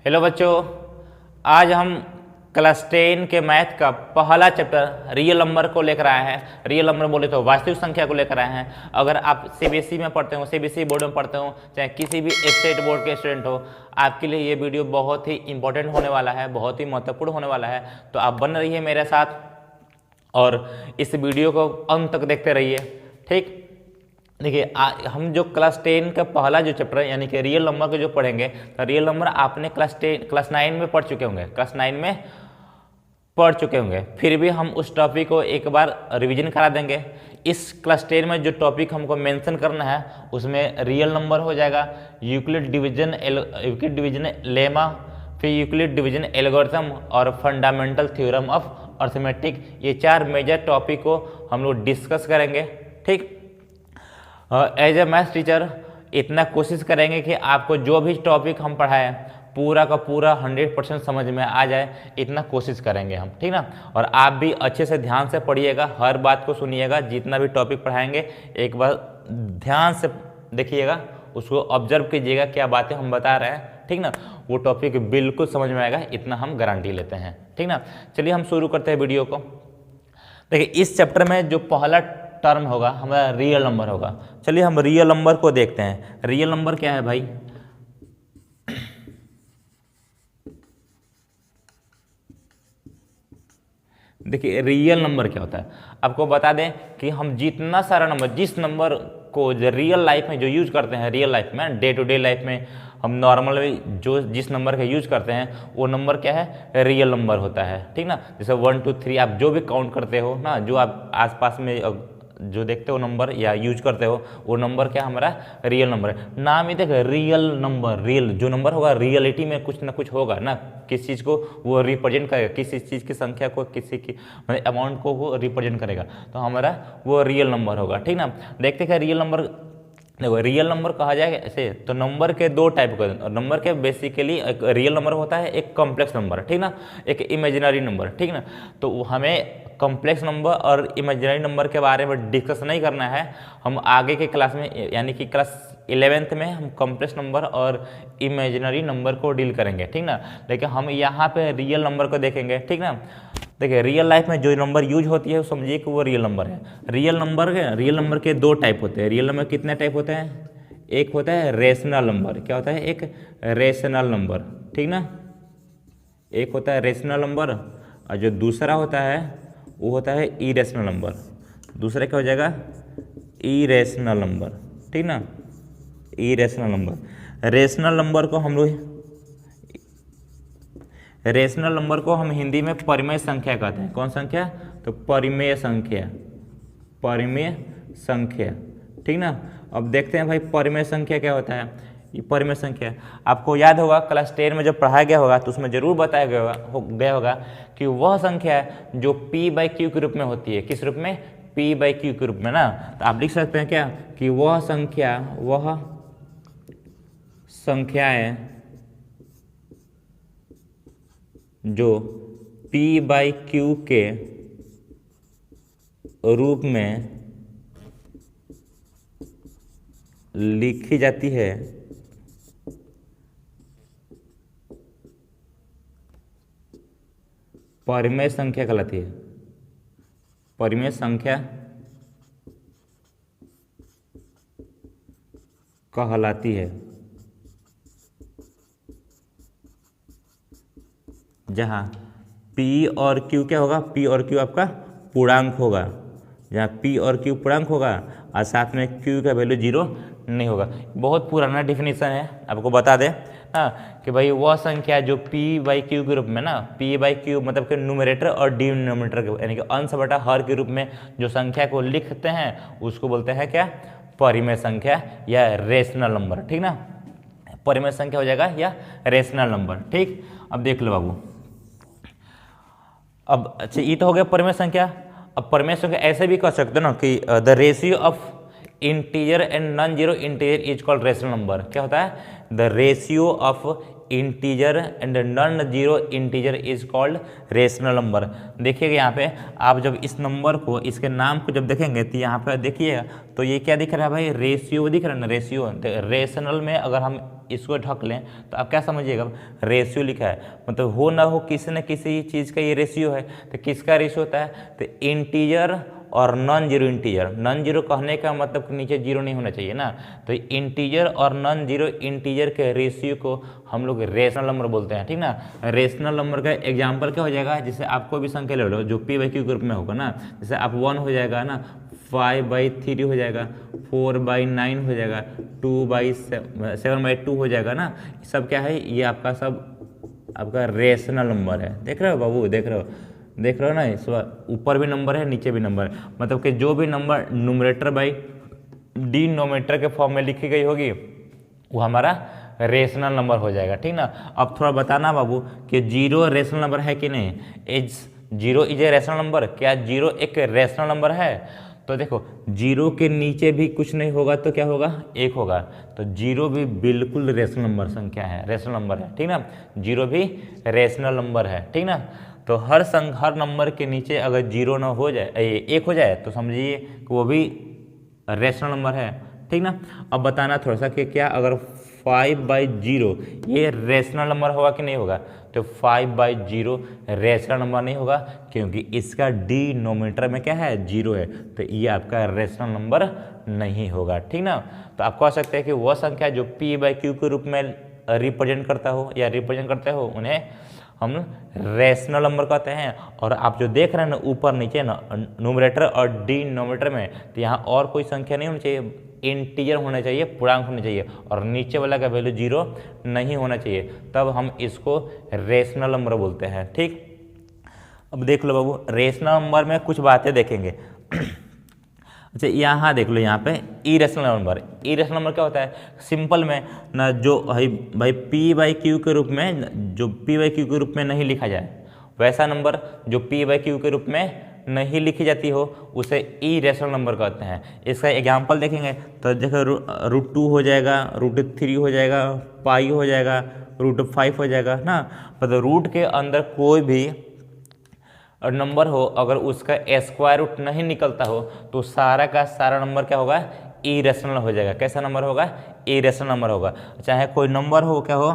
Hello बच्चों, आज हम क्लास 10 के मैथ का पहला चैप्टर रियल नंबर को लेकर आए हैं। रियल नंबर बोले तो वास्तविक संख्या को लेकर आए हैं। अगर आप सीबीएसई में पढ़ते हो, सीबीएसई बोर्ड में पढ़ते हो, चाहे किसी भी स्टेट बोर्ड के स्टूडेंट हो, आपके लिए ये वीडियो बहुत ही इंपॉर्टेंट होने वाला है, बहुत ही महत्वपूर्ण होने वाला है। तो आप बन रहिए मेरे साथ और इस वीडियो को अंत तक देखते रहिए। ठीक, देखिए हम जो क्लास 10 का पहला जो चैप्टर है यानी कि रियल नंबर को जो पढ़ेंगे, तो रियल नंबर आपने क्लास 9 में पढ़ चुके होंगे, क्लास 9 में पढ़ चुके होंगे। फिर भी हम उस टॉपिक को एक बार रिवीजन करा देंगे। इस क्लास 10 में जो टॉपिक हमको मेंशन करना है उसमें रियल नंबर हो जाएगा, यूक्लिड डिवीजन लेमा, फिर यूक्लिड डिवीजन एल्गोरिथम और फंडामेंटल थ्योरम ऑफ अर्थमेटिक। ये 4 मेजर टॉपिक को हम लोग डिस्कस करेंगे। ठीक, एज ए मैथ्स टीचर इतना कोशिश करेंगे कि आपको जो भी टॉपिक हम पढ़ाएं पूरा का पूरा 100% समझ में आ जाए, इतना कोशिश करेंगे हम। ठीक ना, और आप भी अच्छे से ध्यान से पढ़िएगा, हर बात को सुनिएगा। जितना भी टॉपिक पढ़ाएंगे एक बार ध्यान से देखिएगा, उसको ऑब्जर्व कीजिएगा क्या बातें हम बता रहे हैं। ठीक ना, वो टॉपिक बिल्कुल समझ में आएगा, इतना हम गारंटी लेते हैं। ठीक ना, चलिए हम शुरू करते हैं वीडियो को। देखिए इस चैप्टर में जो पहला टर्म होगा हमारा रियल नंबर होगा। चलिए हम रियल नंबर को देखते हैं। रियल नंबर क्या है भाई? देखिए रियल नंबर क्या होता है, आपको बता दें कि हम जितना सारा नंबर, जिस नंबर को जो रियल लाइफ में जो यूज करते हैं, रियल लाइफ में डे टू डे लाइफ में हम नॉर्मली जो जिस नंबर का यूज करते हैं वो नंबर क्या है? रियल नंबर होता है। ठीक ना, जैसे 1 2 3 आप जो भी काउंट करते हो ना, जो आप आसपास में जो देखते हो नंबर या यूज करते हो, वो नंबर क्या हमारा रियल नंबर है। नाम ही देखो रियल नंबर, रियल जो नंबर होगा रियलिटी में कुछ ना कुछ होगा ना, किस चीज़ को वो रिप्रेजेंट करेगा, किसी चीज़ की संख्या को, किसी की मतलब अमाउंट को वो रिप्रेजेंट करेगा, तो हमारा वो रियल नंबर होगा। ठीक ना, देखते हैं रियल नंबर। देखो रियल नंबर कहा जाएगा ऐसे, तो नंबर के 2 टाइप का नंबर के बेसिकली एक रियल नंबर होता है, एक कॉम्प्लेक्स नंबर। ठीक ना, एक इमेजिनरी नंबर। ठीक ना, तो हमें कॉम्प्लेक्स नंबर और इमेजिनरी नंबर के बारे में डिस्कस नहीं करना है। हम आगे के क्लास में यानी कि क्लास 11th में हम कॉम्प्लेक्स नंबर और इमेजिनरी नंबर को डील करेंगे। ठीक ना, लेकिन हम यहाँ पे रियल नंबर को देखेंगे। ठीक ना, देखिए रियल लाइफ में जो नंबर यूज होती है समझिए कि वो रियल नंबर है। रियल नंबर के 2 टाइप होते हैं। रियल नंबर कितने टाइप होते हैं? एक होता है रेशनल नंबर। क्या होता है? एक रेशनल नंबर। ठीक ना, एक होता है रेशनल नंबर और जो दूसरा होता है वो होता है इरेशनल नंबर। दूसरा क्या हो जाएगा? Irrational number. ठीक ना, इरेशनल नंबर। रेशनल नंबर को हम हिंदी में परिमेय संख्या कहते हैं। कौन संख्या? तो परिमेय संख्या, परिमेय संख्या। ठीक ना, अब देखते हैं भाई परिमेय संख्या क्या होता है। ये परिमेय संख्या आपको याद होगा क्लास 10 में जब पढ़ाया गया होगा तो उसमें जरूर बताया गया होगा कि वह संख्या है जो p/q के रूप में होती है। किस रूप में? p/q के रूप में ना। तो आप लिख सकते हैं क्या कि वह संख्याएं जो p/q के रूप में लिखी जाती है परिमेय संख्या कहलाती है। परिमेय संख्या कहलाती है जहाँ p और q क्या होगा? p और q आपका पूर्णांक होगा। जहाँ p और q पूर्णांक होगा और साथ में q का वैल्यू 0 नहीं होगा। बहुत पुराना डिफिनीसन है, आपको बता दें हाँ कि भाई वह संख्या जो p/q के रूप में ना, p/q मतलब कि न्यूमरेटर और डिनोमिनेटर के यानी कि अंश बटा हर के रूप में जो संख्या को लिखते हैं उसको बोलते हैं क्या? परिमेय संख्या या रेशनल नंबर। ठीक ना, परिमेय संख्या हो जाएगा या रेशनल नंबर। ठीक, अब देख लो बाबू। अब अच्छा ये तो हो गया परिमेय संख्या। अब परिमेय संख्या ऐसे भी कह सकते हो ना कि the ratio of integer and non zero integer is called rational number. क्या होता है? The ratio of integer and non zero integer is called rational number. देखिएगा यहाँ पे आप जब इस नंबर को, इसके नाम को जब देखेंगे तो यहाँ पे देखिएगा तो ये क्या दिख रहा है भाई? रेशियो दिख रहा है ना, रेशियो। रेशनल में अगर हम इसको ढक लें तो आप क्या समझिएगा? रेशियो लिखा है, मतलब हो ना हो किसी न किसी चीज़ का ये रेशियो है। तो किसका रेशियो होता है? तो इंटीजर और non zero integer. Non zero कहने का मतलब नीचे जीरो नहीं होना चाहिए ना, तो इंटीजर और नॉन जीरो इंटीजर के रेशियो को हम लोग रेशनल नंबर बोलते हैं, ठीक ना। रेशनल नंबर का एग्जांपल क्या हो जाएगा? जैसे आप कोई भी संख्या ले लो जो p/q ग्रुप में होगा ना, जैसे आप 1 हो जाएगा ना, 5/3 हो जाएगा, 4/9 हो जाएगा, 7/2 हो जाएगा ना। सब क्या है? ये आपका सब आपका रेशनल नंबर है। देख रहे हो बाबू? देख रहे हो ना? इस ऊपर भी नंबर है, नीचे भी नंबर है, मतलब कि जो भी नंबर न्यूमरेटर बाई डिनोमिनेटर के फॉर्म में लिखी गई होगी वो हमारा रेशनल नंबर हो जाएगा, ठीक ना। अब थोड़ा बताना बाबू कि जीरो रेशनल नंबर है कि नहीं? Zero is a rational number. क्या जीरो एक रेशनल नंबर है? तो देखो, जीरो के नीचे भी कुछ नहीं होगा तो क्या होगा? 1 होगा। तो जीरो भी बिल्कुल रेशनल नंबर संख्या है, रेशनल नंबर है, ठीक ना। जीरो भी रेशनल नंबर है, ठीक ना। तो हर नंबर के नीचे अगर जीरो ना हो जाए, 1 हो जाए, तो समझिए कि वो भी रेशनल नंबर है, ठीक ना। अब बताना थोड़ा सा कि क्या अगर 5/0 ये रेशनल नंबर होगा कि नहीं होगा? तो 5/0 रेशनल नंबर नहीं होगा क्योंकि इसका डिनोमिनेटर में क्या है? 0 है, तो ये आपका रेशनल नंबर नहीं होगा, ठीक ना। तो आप कह सकते हैं कि वह संख्या जो p/q के रूप में रिप्रेजेंट करता हो या रिप्रेजेंट करते हो उन्हें हम रेशनल नंबर कहते हैं। और आप जो देख रहे हैं ना ऊपर नीचे ना, न्यूमरेटर और डिनोमिनेटर में, तो यहाँ और कोई संख्या नहीं होनी चाहिए, इंटीजर होना चाहिए, पूर्णांक होना चाहिए, और नीचे वाला का वैल्यू 0 नहीं होना चाहिए, तब हम इसको रेशनल नंबर बोलते हैं, ठीक। अब देख लो बाबू, रेशनल नंबर में कुछ बातें देखेंगे। अच्छा, यहाँ देख लो, यहाँ पे इरेशनल नंबर। इरेशनल नंबर क्या होता है? सिंपल में ना, जो भाई p/q के रूप में, जो p/q के रूप में नहीं लिखा जाए, वैसा नंबर जो p/q के रूप में नहीं लिखी जाती हो उसे इरेशनल नंबर कहते हैं। इसका एग्जांपल देखेंगे तो देखो, √2 हो जाएगा, √3 हो जाएगा, पाई हो जाएगा, √5 हो जाएगा ना। मतलब रूट के अंदर कोई भी नंबर हो, अगर उसका स्क्वायर रूट नहीं निकलता हो तो सारा का सारा नंबर क्या होगा? इरेशनल हो जाएगा। कैसा नंबर होगा? इरेशनल नंबर होगा। चाहे कोई नंबर हो, क्या हो?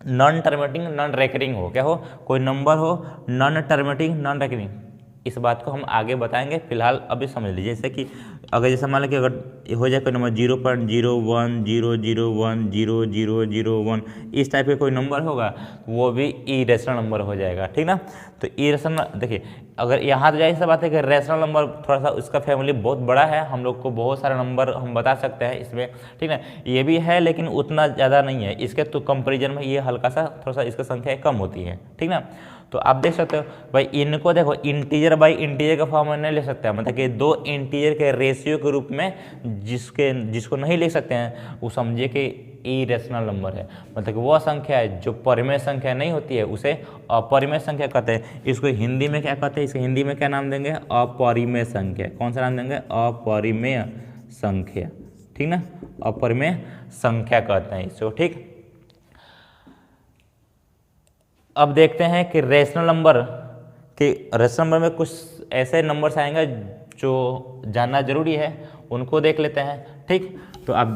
नॉन टर्मिनेटिंग नॉन रेकरिंग हो, क्या हो? कोई नंबर हो नॉन टर्मिनेटिंग नॉन रेकरिंग। इस बात को हम आगे बताएंगे, फिलहाल अभी समझ लीजिए। जैसे कि अगर जैसे मान लो कि अगर हो जाए कोई नंबर 0.01000001 इस टाइप के कोई नंबर होगा, वो भी इरेशनल नंबर हो जाएगा, ठीक ना। तो इरेशनल, देखिए अगर यहाँ तो जाहिर सी बात है कि रेशनल नंबर थोड़ा सा उसका फैमिली बहुत बड़ा है, हम लोग को बहुत सारे नंबर हम बता सकते हैं इसमें, ठीक ना। ये भी है लेकिन उतना ज़्यादा नहीं है, इसके तो कंपेरिजन में ये हल्का सा थोड़ा सा इसका संख्या कम होती है, ठीक ना। तो आप देख सकते हो भाई, इनको देखो इंटीजर बाई इंटीजर का फॉर्म में नहीं ले सकते हैं, मतलब कि दो इंटीजर के रेशियो के रूप में जिसको नहीं लिख सकते हैं वो समझिए कि इरेशनल नंबर है। मतलब कि वह संख्या है जो परिमेय संख्या नहीं होती है उसे अपरिमेय संख्या कहते हैं। इसको हिंदी में क्या कहते हैं? इसको हिंदी में क्या नाम देंगे? अपरिमेय संख्या। कौन सा नाम देंगे? अपरिमेय संख्या, ठीक ना। अपरिमेय संख्या कहते हैं इसको, ठीक। अब देखते हैं कि रेशनल नंबर में कुछ ऐसे नंबर्स आएंगे जो जानना जरूरी है, उनको देख लेते हैं, ठीक। तो आप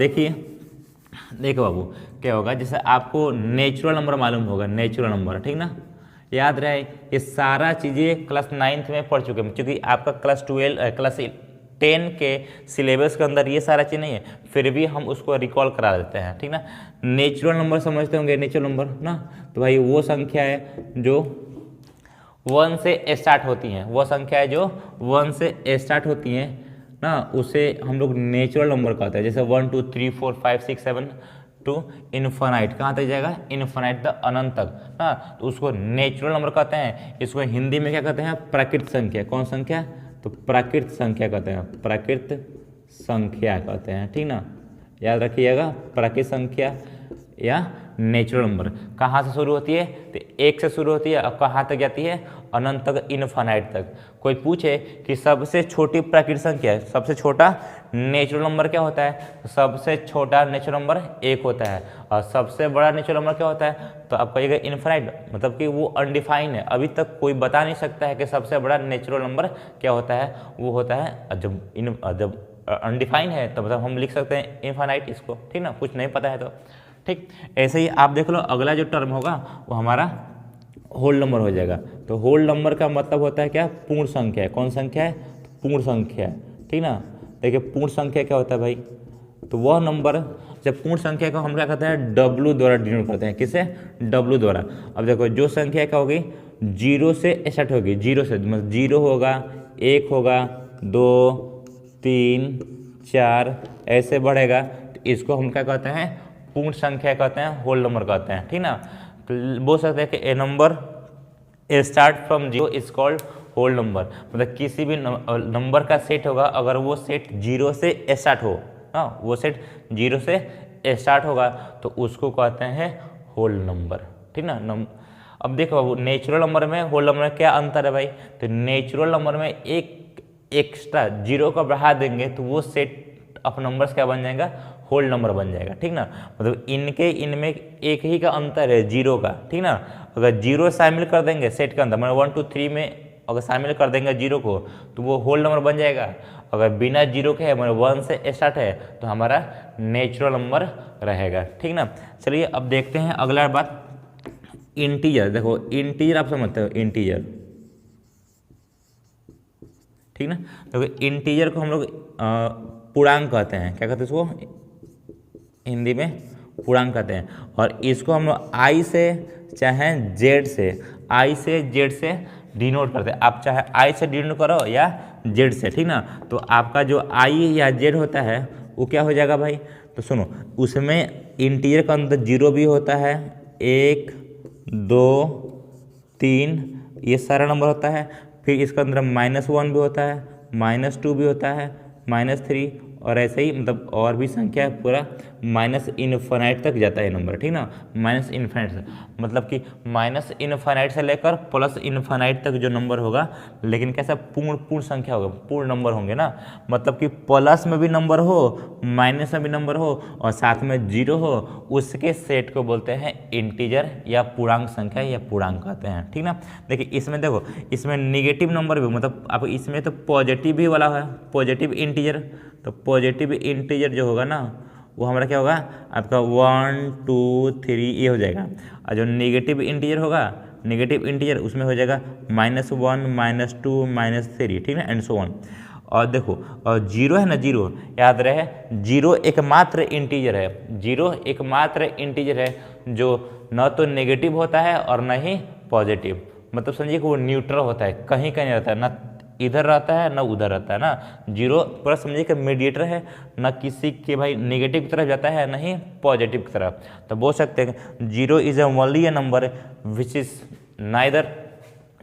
देखो बाबू क्या होगा, जैसे आपको नेचुरल नंबर मालूम होगा, नेचुरल नंबर, ठीक ना। याद रहे ये सारा चीज़ें क्लास 9th में पढ़ चुके हैं, क्योंकि आपका क्लास 10 के सिलेबस के अंदर ये सारा चीज़ नहीं है, फिर भी हम उसको रिकॉल करा देते हैं, ठीक ना। नेचुरल नंबर समझते होंगे, नेचुरल नंबर ना, तो भाई वो संख्या है जो 1 से स्टार्ट होती हैं, वो संख्या है जो 1 से स्टार्ट होती हैं ना, उसे हम लोग नेचुरल नंबर कहते हैं। जैसे 1 2 3 4 5 6 7 टू इन्फानाइट, कहाँ तक जाएगा? इन्फानाइट द अनंत तक ना, तो उसको नेचुरल नंबर कहते हैं। इसको हिंदी में क्या कहते हैं? प्राकृत संख्या। कौन संख्या? तो प्राकृत संख्या कहते हैं, प्राकृत संख्या कहते हैं, ठीक ना। याद रखिएगा, प्राकृत संख्या या नेचुरल नंबर कहाँ से शुरू होती है, तो 1 से शुरू होती है और कहाँ तक जाती है, अनंत तक, इनफाइनाइट तक। कोई पूछे कि सबसे छोटी प्राकृतिक संख्या है, सबसे छोटा नेचुरल नंबर क्या होता है, तो सबसे छोटा नेचुरल नंबर 1 होता है, और सबसे बड़ा नेचुरल नंबर क्या होता है, तो आप कहिएगा इनफाइनाइट, मतलब कि वो अनडिफाइंड है, अभी तक कोई बता नहीं सकता है कि सबसे बड़ा नेचुरल नंबर क्या होता है। वो होता है जब अनडिफाइंड है तो मतलब हम लिख सकते हैं इनफाइनाइट इसको, ठीक ना, कुछ नहीं पता है तो ठीक। ऐसे ही आप देख लो अगला जो टर्म होगा वो हमारा होल नंबर हो जाएगा। तो होल नंबर का मतलब होता है क्या, पूर्ण संख्या है। कौन संख्या है, पूर्ण संख्या है, ठीक ना। देखिए पूर्ण संख्या क्या होता है भाई, तो वह नंबर, जब पूर्ण संख्या को हम क्या कहते हैं, W द्वारा डिनोट करते हैं, किसे, W द्वारा। अब देखो जो संख्या क्या होगी, 0 से स्टार्ट होगी, 0 से, मतलब 0 होगा, 1 होगा, 2 3 4 ऐसे बढ़ेगा, तो इसको हम क्या कहते हैं, पूर्ण संख्या कहते हैं, होल नंबर कहते हैं, ठीक ना। बोल सकते हैं कि a number start from 0 is called whole number, मतलब किसी भी नंबर का सेट होगा, अगर वो सेट 0 से स्टार्ट हो, हाँ वो सेट 0 से स्टार्ट होगा तो उसको कहते हैं होल नंबर, ठीक ना। अब देखो नेचुरल नंबर में होल नंबर में क्या अंतर है भाई, तो नेचुरल नंबर में एक एक्स्ट्रा 0 का बढ़ा देंगे तो वो सेट ऑफ नंबर्स क्या बन जाएगा, होल नंबर बन जाएगा, ठीक ना। मतलब इनमें एक ही का अंतर है 0 का, ठीक ना। अगर 0 शामिल कर देंगे सेट के अंदर, मतलब 1 2 3 में अगर शामिल कर देंगे 0 को तो वो होल नंबर बन जाएगा। अगर बिना 0 के है, मतलब 1 से स्टार्ट है, तो हमारा नेचुरल नंबर रहेगा, ठीक ना। चलिए अब देखते हैं अगला बात, इंटीजर। देखो इंटीजर आप समझते हो, इंटीजर, ठीक ना। तो इंटीजर को हम लोग पूर्णांक कहते हैं, क्या कहते हैं इसको, हिंदी में पूर्णांक कहते हैं। और इसको हम लोग I से चाहे Z से, I से Z से डिनोट करते हैं। आप चाहे I से डिनोट करो या Z से, ठीक ना। तो आपका जो I या Z होता है वो क्या हो जाएगा भाई, तो सुनो, उसमें इंटीजर का अंदर 0 भी होता है, 1 2 3 ये सारा नंबर होता है, फिर इसके अंदर -1 भी होता है, -2 भी होता है, -3, और ऐसे ही मतलब और भी संख्या है, पूरा माइनस इनफाइनाइट तक जाता है नंबर, ठीक ना। माइनस इनफाइनाइट से मतलब कि माइनस इनफाइनाइट से लेकर प्लस इनफाइनाइट तक जो नंबर होगा, लेकिन कैसा पूर्ण संख्या होगा, पूर्ण नंबर होंगे ना। मतलब कि प्लस में भी नंबर हो, माइनस में भी नंबर हो, और साथ में 0 हो, उसके सेट को बोलते हैं इंटीजर या पूर्णांक संख्या या पूर्णांक कहते हैं, ठीक ना। देखिए इसमें देखो, इसमें निगेटिव नंबर भी, मतलब आप इसमें तो पॉजिटिव भी वाला है, पॉजिटिव इंटीजर। तो पॉजिटिव इंटीजर जो होगा ना वो हमारा क्या होगा, आपका 1 2 3 ये हो जाएगा। और जो नेगेटिव इंटीजर होगा, नेगेटिव इंटीजर उसमें हो जाएगा -1 -2 -3, ठीक ना, एंड सो ऑन। और देखो और 0 है ना, 0 याद रहे, 0 एकमात्र इंटीजर है, 0 एकमात्र इंटीजर है जो न तो नेगेटिव होता है और न ही पॉजिटिव, मतलब समझिए कि वो न्यूट्रल होता है, कहीं कहीं रहता है, ना इधर रहता है ना उधर रहता है ना। 0 पूरा समझिए कि मीडिएटर है, ना किसी के भाई नेगेटिव की तरफ जाता है, ना ही पॉजिटिव की तरफ। तो बोल सकते हैं 0 is only A number which is neither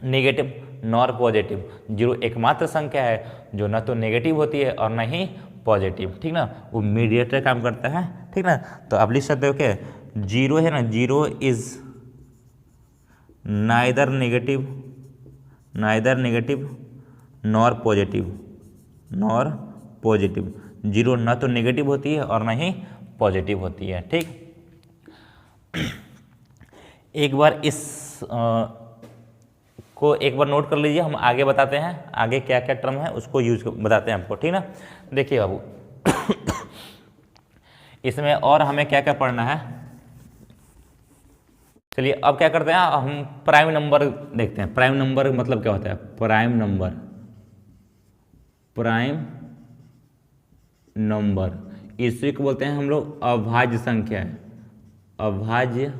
negative nor positive. 0 एकमात्र संख्या है जो ना तो नेगेटिव होती है और ना ही पॉजिटिव, ठीक ना, वो मीडिएटर काम करता है, ठीक ना। तो आप लिख सकते हो क्या, 0 है ना, 0 is neither negative nor positive. 0 ना तो नेगेटिव होती है और ना ही पॉजिटिव होती है, ठीक। एक बार इस को एक बार नोट कर लीजिए, हम आगे बताते हैं, आगे क्या क्या टर्म है उसको यूज बताते हैं आपको, ठीक ना। देखिए बाबू इसमें और हमें क्या क्या पढ़ना है, चलिए अब क्या करते हैं, हम प्राइम नंबर देखते हैं। प्राइम नंबर मतलब क्या होता है, प्राइम नंबर इसी को बोलते हैं हम लोग अभाज्य संख्या, अभाज्य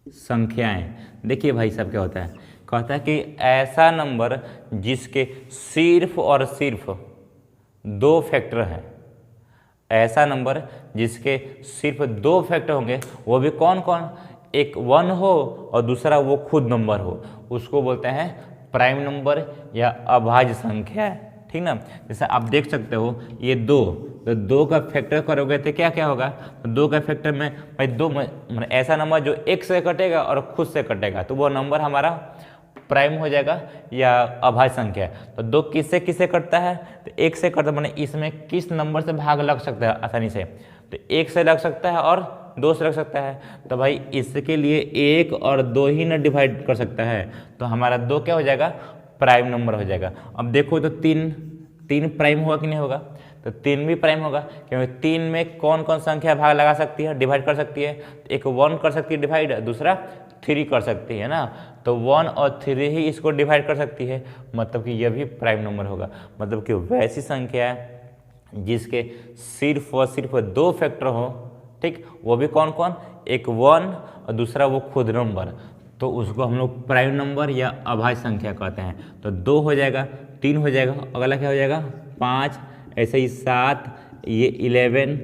संख्याएं। देखिए भाई साहब क्या होता है, कहता है कि ऐसा नंबर जिसके सिर्फ और सिर्फ 2 फैक्टर हैं, ऐसा नंबर जिसके सिर्फ 2 फैक्टर होंगे, वो भी कौन कौन, एक 1 हो और दूसरा वो खुद नंबर हो, उसको बोलते हैं प्राइम नंबर या अभाज्य संख्या, ठीक ना। जैसे आप देख सकते हो ये 2, तो 2 का फैक्टर करोगे तो क्या क्या होगा, तो 2 का फैक्टर में भाई 2 मतलब ऐसा नंबर जो 1 से कटेगा और खुद से कटेगा, तो वो नंबर हमारा प्राइम हो जाएगा या अभाज्य संख्या है। तो 2 किससे किससे कटता है, तो 1 से कटता, मैंने इसमें किस नंबर से भाग लग सकता है आसानी से, तो 1 से लग सकता है और 2 से लग सकता है। तो भाई इसके लिए 1 और 2 ही ना डिवाइड कर सकता है, तो हमारा 2 क्या हो जाएगा, प्राइम नंबर हो जाएगा। अब देखो तो 3 प्राइम होगा कि नहीं होगा, तो 3 भी प्राइम होगा, क्योंकि 3 में कौन कौन संख्या भाग लगा सकती है, डिवाइड कर सकती है। एक 1 कर सकती है डिवाइड, दूसरा 3 कर सकती है ना, तो 1 और 3 ही इसको डिवाइड कर सकती है, मतलब कि यह भी प्राइम नंबर होगा। मतलब कि वैसी संख्या है जिसके सिर्फ और सिर्फ 2 फैक्टर हो, ठीक, वो भी कौन कौन, एक 1 और दूसरा वो खुद नंबर, तो उसको हम लोग प्राइम नंबर या अभाज्य संख्या कहते हैं। तो 2 हो जाएगा, 3 हो जाएगा, अगला क्या हो जाएगा 5, ऐसे ही 7, ये 11,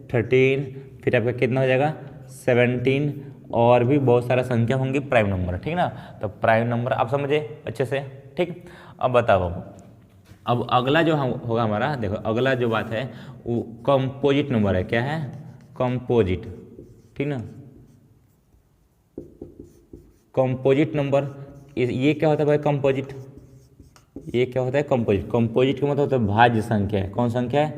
13, फिर आपका कितना हो जाएगा 17, और भी बहुत सारा संख्या होंगी प्राइम नंबर, ठीक ना। तो प्राइम नंबर आप समझे अच्छे से, ठीक। अब बताओ, अब अगला जो होगा हमारा, देखो अगला जो बात है वो कंपोजिट नंबर है। क्या है, कंपोजिट, ठीक ना। कंपोजिट नंबर, ये क्या होता है भाई कंपोजिट, ये क्या होता है कंपोजिट, कंपोजिट का मतलब होता है भाज्य संख्या है। कौन संख्या है,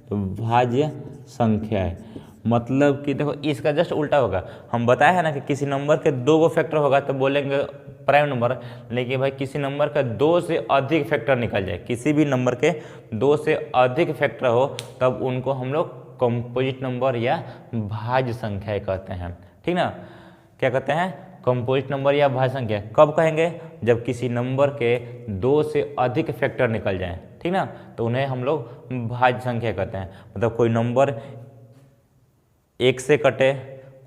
तो भाज्य संख्या है। मतलब कि देखो इसका जस्ट उल्टा होगा, हम बताया है ना कि किसी नंबर के 2 गो फैक्टर होगा तो बोलेंगे प्राइम नंबर, लेकिन भाई किसी नंबर का 2 से अधिक फैक्टर निकल जाए, किसी भी नंबर के 2 से अधिक फैक्टर हो, तब उनको हम लोग कंपोजिट नंबर या भाज्य संख्या कहते हैं, ठीक ना। क्या कहते हैं, कंपोजिट नंबर या भाज्य संख्या। कब कहेंगे, जब किसी नंबर के 2 से अधिक फैक्टर निकल जाएं, ठीक ना, तो उन्हें हम लोग भाज्य संख्या कहते हैं। मतलब कोई नंबर 1 से कटे,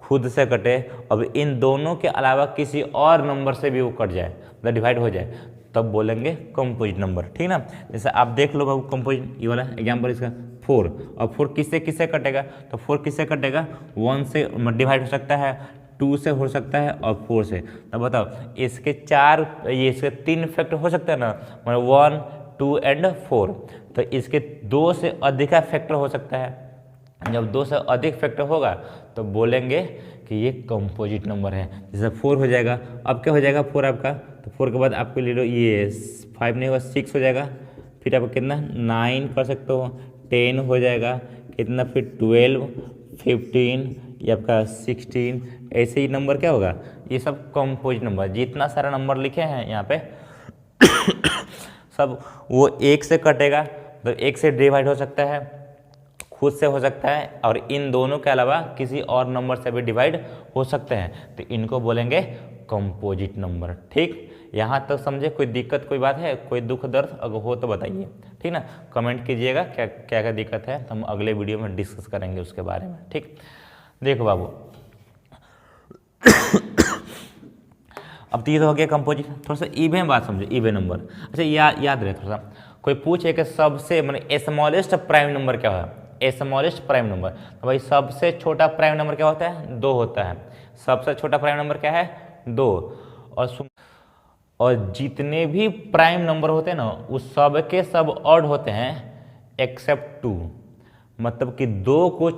खुद से कटे, अब इन दोनों के अलावा किसी और नंबर से भी वो कट जाए, मतलब डिवाइड हो जाए, तब बोलेंगे कंपोजिट नंबर, ठीक ना। जैसे आप देख लो बाबू कंपोजिट, ये वाला एग्जाम्पल इसका 4, और 4 किससे किससे कटेगा, तो 4 किससे कटेगा, 1 से डिवाइड हो सकता है, 2 से हो सकता है और 4 से। तब बताओ इसके 4, ये इसके 3 फैक्टर हो सकता है ना, मतलब 1, 2 एंड 4, तो इसके 2 से अधिक फैक्टर हो सकता है। जब 2 से अधिक फैक्टर होगा तो बोलेंगे कि ये कंपोजिट नंबर है। जैसे 4 हो जाएगा, अब क्या हो जाएगा 4 आपका, तो 4 के बाद आपको ले लो ये 5 नहीं होगा 6 हो जाएगा, फिर आपको कितना 9 कर सकते हो, 10 हो जाएगा, कितना फिर 12, 15, ये आपका 16, ऐसे ही नंबर क्या होगा, ये सब कंपोजिट नंबर। जितना सारा नंबर लिखे हैं यहाँ पे सब वो 1 से कटेगा, तो 1 से डिवाइड हो सकता है, खुद से हो सकता है, और इन दोनों के अलावा किसी और नंबर से भी डिवाइड हो सकते हैं, तो इनको बोलेंगे कंपोजिट नंबर, ठीक। यहाँ तक समझे, कोई दिक्कत कोई बात है, कोई दुख दर्द अगर हो तो बताइए, ठीक ना, कमेंट कीजिएगा क्या क्या क्या दिक्कत है, तो हम अगले वीडियो में डिस्कस करेंगे उसके बारे में, ठीक। देखो बाबू अब तो ये तो हो गया कंपोजिट, थोड़ा सा इवन बात समझो, इवन नंबर। अच्छा याद रहे थोड़ा सा, कोई पूछे कि सबसे मतलब स्मॉलेस्ट प्राइम नंबर क्या है, स्मॉलेस्ट प्राइम नंबर, तो भाई सबसे छोटा प्राइम नंबर क्या होता है, 2 होता है। सबसे छोटा प्राइम नंबर क्या है, 2। और जितने भी प्राइम नंबर होते हैं ना, उस सब के सब ऑड होते हैं एक्सेप्ट 2, मतलब कि 2 को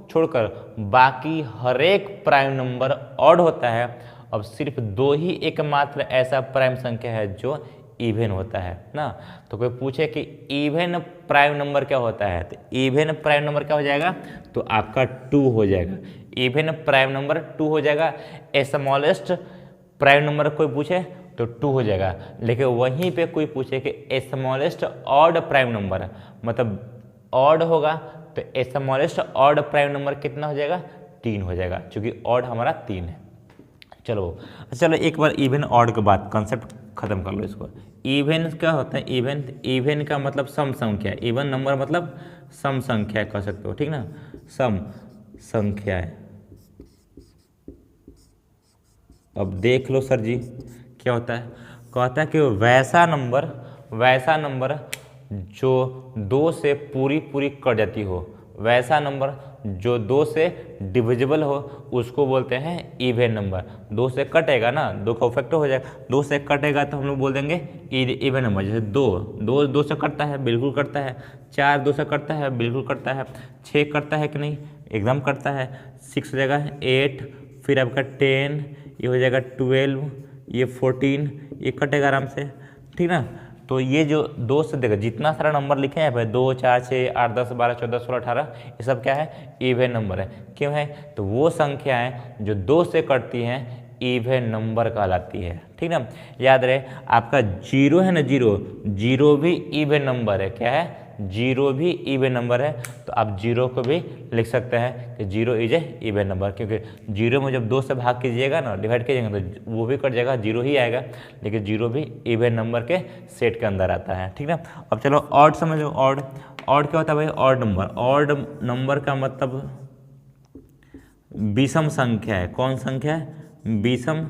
छोड़कर बाकी हर एक प्राइम नंबर ऑड होता है। अब सिर्फ 2 ही एकमात्र ऐसा प्राइम संख्या है जो इवन होता है ना। तो कोई पूछे कि इवन प्राइम नंबर क्या होता है, तो इवन प्राइम नंबर क्या हो जाएगा, तो आपका 2 हो जाएगा। इवन प्राइम नंबर 2 हो जाएगा। स्मॉलेस्ट प्राइम नंबर कोई पूछे तो 2 हो जाएगा। लेकिन वहीं पे कोई पूछे कि स्मॉलेस्ट ऑड प्राइम नंबर, मतलब ऑड होगा, तो स्मॉलेस्ट ऑड प्राइम नंबर कितना हो जाएगा, 3 हो जाएगा, क्योंकि ऑड हमारा 3 है। चलो एक बार इवन ऑड के बाद कंसेप्ट खत्म कर लो इसको। इवन क्या होता है, इवन का मतलब सम संख्या, इवन नंबर मतलब सम संख्या कह सकते हो, ठीक ना, सम संख्या है। अब देख लो सर जी क्या होता है, कहता है कि वैसा नंबर जो 2 से पूरी कट जाती हो, वैसा नंबर जो 2 से डिविजिबल हो उसको बोलते हैं इवन नंबर। 2 से कटेगा ना, 2 का फैक्टर हो जाएगा, 2 से कटेगा तो हम लोग बोल देंगे इवन नंबर। जैसे 2 से कटता है, बिल्कुल कटता है। 4 2 से कटता है, बिल्कुल कटता है। 6 कटता है कि नहीं, एकदम कटता है। 6 हो जाएगा 8, फिर आपका 10, ये हो जाएगा 12, ये 14, ये कटेगा आराम से, ठीक ना। तो ये जो 2 से देखो जितना सारा नंबर लिखे हैं भाई 2 4 6 8 10 12 14 16 18, ये सब क्या है, इवन नंबर है। क्यों है, तो वो संख्याएं जो 2 से कटती हैं इवन नंबर कहलाती है, ठीक ना। याद रहे आपका 0 है ना, 0 भी इवन नंबर है। क्या है, 0 भी इवन नंबर है। तो आप 0 को भी लिख सकते हैं कि 0 इज ए इवन नंबर, क्योंकि 0 में जब 2 से भाग कीजिएगा ना, डिवाइड कीजिएगा तो वो भी कट जाएगा, 0 ही आएगा। लेकिन 0 भी इवन नंबर के सेट के अंदर आता है, ठीक ना। अब चलो ऑड समझो। ऑड क्या होता है भाई, ऑड नंबर। ऑड नंबर का मतलब विषम संख्या है। कौन संख्या है, विषम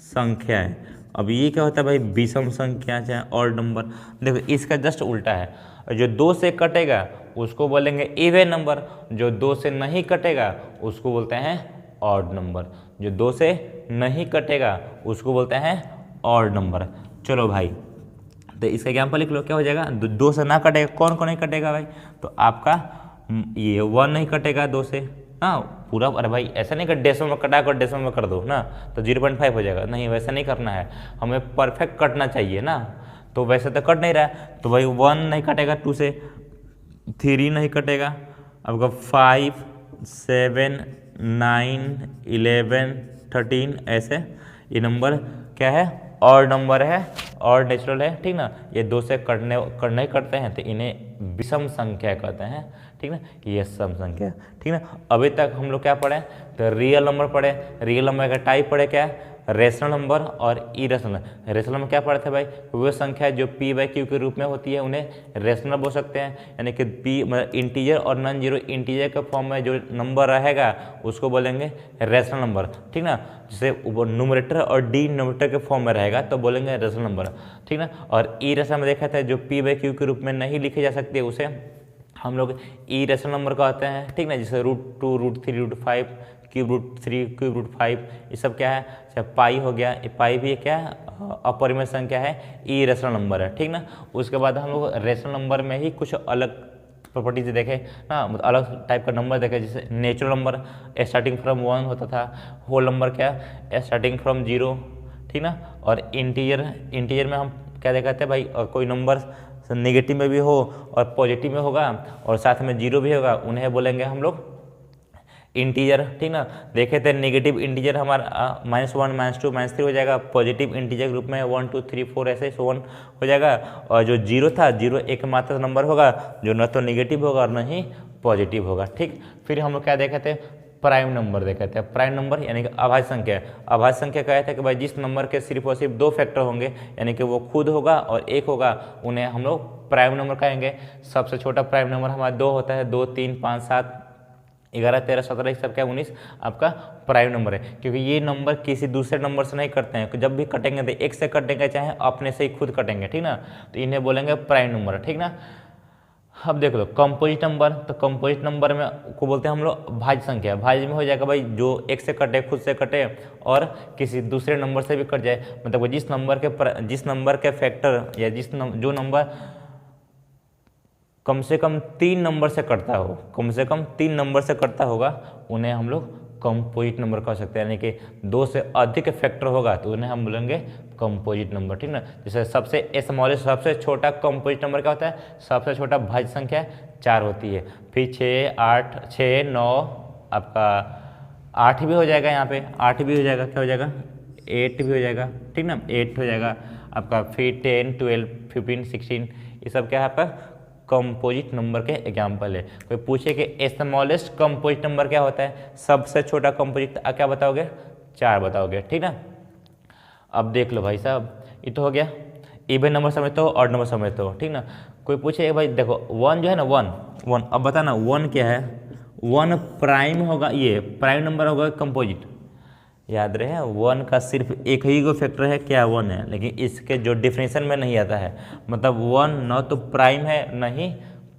संख्या है। अब ये क्या होता है भाई, विषम संख्या चाहे ऑड नंबर। देखो इसका जस्ट उल्टा है, जो 2 से कटेगा उसको बोलेंगे इवन नंबर, जो 2 से नहीं कटेगा उसको बोलते हैं ऑड नंबर। जो 2 से नहीं कटेगा उसको बोलते हैं ऑड नंबर। चलो भाई, तो इसका एग्जाम्पल लिख लो, क्या हो जाएगा, 2 से ना कटेगा। कौन कौन नहीं कटेगा भाई, तो आपका ये 1 नहीं कटेगा 2 से, हाँ पूरा। अरे भाई ऐसा नहीं कर डेसिमल में कटा कर डेसिमल में कर दो ना, तो 0.5 हो जाएगा। नहीं, वैसा नहीं करना है, हमें परफेक्ट कटना चाहिए ना। तो वैसे तो कट नहीं रहा है, तो भाई 1 नहीं कटेगा 2 से, 3 नहीं कटेगा, आपका 5 7 9 11 13, ऐसे ये नंबर क्या है, ऑड नंबर है, ऑड नेचुरल है, ठीक ना। ये 2 से नहीं करते हैं तो इन्हें विषम संख्या कहते हैं, ठीक ना। ये सम संख्या, ठीक ना। अभी तक हम लोग क्या पढ़े, तो रियल नंबर पढ़े। रियल नंबर का टाइप पढ़े क्या, रेशनल नंबर और इरेशनल। रेशनल नंबर क्या पढ़ते हैं भाई, वो संख्या जो p/q के रूप में होती है उन्हें रेशनल बोल सकते हैं। यानी कि p मतलब इंटीजर और नॉन जीरो इंटीजर के फॉर्म में जो नंबर रहेगा उसको बोलेंगे रेशनल नंबर, ठीक ना। जैसे न्यूमरेटर और डिनोमिनेटर के फॉर्म में रहेगा तो बोलेंगे रेशनल नंबर, ठीक ना। और इरेशनल में देखा था जो p/q के रूप में नहीं लिखी जा सकती है उसे हम लोग इरेशनल नंबर कहते हैं, ठीक ना। जैसे √2 √3 √5 क्यूब √3 क्यूब √5, ये सब क्या है, चाहे पाई हो गया, ये पाई भी क्या है, अपरिमेय संख्या है, इरेशनल नंबर है, ठीक ना। उसके बाद हम लोग रेशनल नंबर में ही कुछ अलग प्रॉपर्टीज देखे ना, मतलब अलग टाइप का नंबर देखे। जैसे नेचुरल नंबर स्टार्टिंग फ्रॉम 1 होता था, होल नंबर क्या स्टार्टिंग फ्रॉम 0, ठीक ना। और इंटीजर में हम क्या देखाते हैं भाई, कोई नंबर नेगेटिव में भी हो और पॉजिटिव में होगा और साथ में 0 भी होगा, उन्हें बोलेंगे हम लोग इंटीजर, ठीक ना। देखे थे नेगेटिव इंटीजर हमारा -1 -2 -3 हो जाएगा, पॉजिटिव इंटीजर ग्रुप में 1 2 3 4 ऐसे 1 हो जाएगा। और जो 0 था, 0 एकमात्र नंबर होगा जो न तो नेगेटिव होगा और न ही पॉजिटिव होगा, ठीक। फिर हम लोग क्या देखे थे, प्राइम नंबर देखे थे। प्राइम नंबर यानी कि अभाज्य संख्या। अभाज्य संख्या कहते हैं कि भाई जिस नंबर के सिर्फ और सिर्फ 2 फैक्टर होंगे, यानी कि वो खुद होगा और 1 होगा, उन्हें हम लोग प्राइम नंबर कहेंगे। सबसे छोटा प्राइम नंबर हमारा 2 होता है, 2 3 5 7 11 13 17 सब क्या 19 आपका प्राइम नंबर है, क्योंकि ये नंबर किसी दूसरे नंबर से नहीं कटते हैं। जब भी कटेंगे तो 1 से कटेंगे चाहे अपने से ही खुद कटेंगे, ठीक ना। तो इन्हें बोलेंगे प्राइम नंबर, ठीक ना। अब देख लो कंपोजिट नंबर, तो कंपोजिट नंबर में को बोलते हैं हम लोग भाज्य संख्या। भाज्य में हो जाएगा भाई जो 1 से कटे, खुद से कटे और किसी दूसरे नंबर से भी कट जाए, मतलब जिस नंबर के फैक्टर या जो नंबर कम से कम 3 नंबर से कटता हो, कम से कम 3 नंबर से कटता होगा, उन्हें हम लोग कंपोजिट नंबर कह सकते हैं। यानी कि 2 से अधिक फैक्टर होगा तो उन्हें हम बोलेंगे कंपोजिट नंबर, ठीक ना। जैसे सबसे स्मॉलेस्ट सबसे छोटा कंपोजिट नंबर क्या होता है, सबसे छोटा भाज्य संख्या 4 होती है। फिर 6 9 आपका 8 भी हो जाएगा, यहाँ पे 8 भी हो जाएगा, क्या हो जाएगा 8 भी हो जाएगा, ठीक ना, 8 हो जाएगा आपका। फिर 10 12 15 16 ये सब क्या है आपका कंपोजिट नंबर के एग्जाम्पल है। कोई पूछे कि स्मॉलेस्ट कंपोजिट नंबर क्या होता है, सबसे छोटा कंपोजिट क्या बताओगे, 4 बताओगे, ठीक ना। अब देख लो भाई साहब, ये तो हो गया इवन नंबर समझते हो, ऑड नंबर समझते हो, ठीक ना। कोई पूछे भाई देखो 1 जो है ना 1, अब बताना 1 क्या है। 1 प्राइम होगा, ये प्राइम नंबर होगा कंपोजिट। याद रहे 1 का सिर्फ एक ही को फैक्टर है, क्या 1 है, लेकिन इसके जो डिफिनेशन में नहीं आता है, मतलब 1 न तो प्राइम है न ही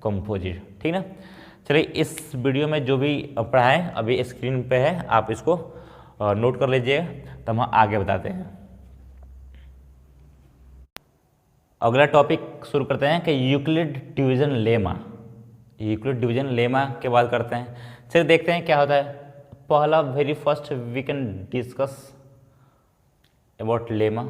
कंपोजिट, ठीक ना। चलिए इस वीडियो में जो भी पढ़ाएं अभी स्क्रीन पे है, आप इसको नोट कर लीजिएगा, तो हम आगे बताते हैं। अगला टॉपिक शुरू करते हैं कि Euclid division lemma. Euclid division lemma के बाद करते हैं। चलिए देखते हैं क्या होता है। पहला very first we can discuss about lemma.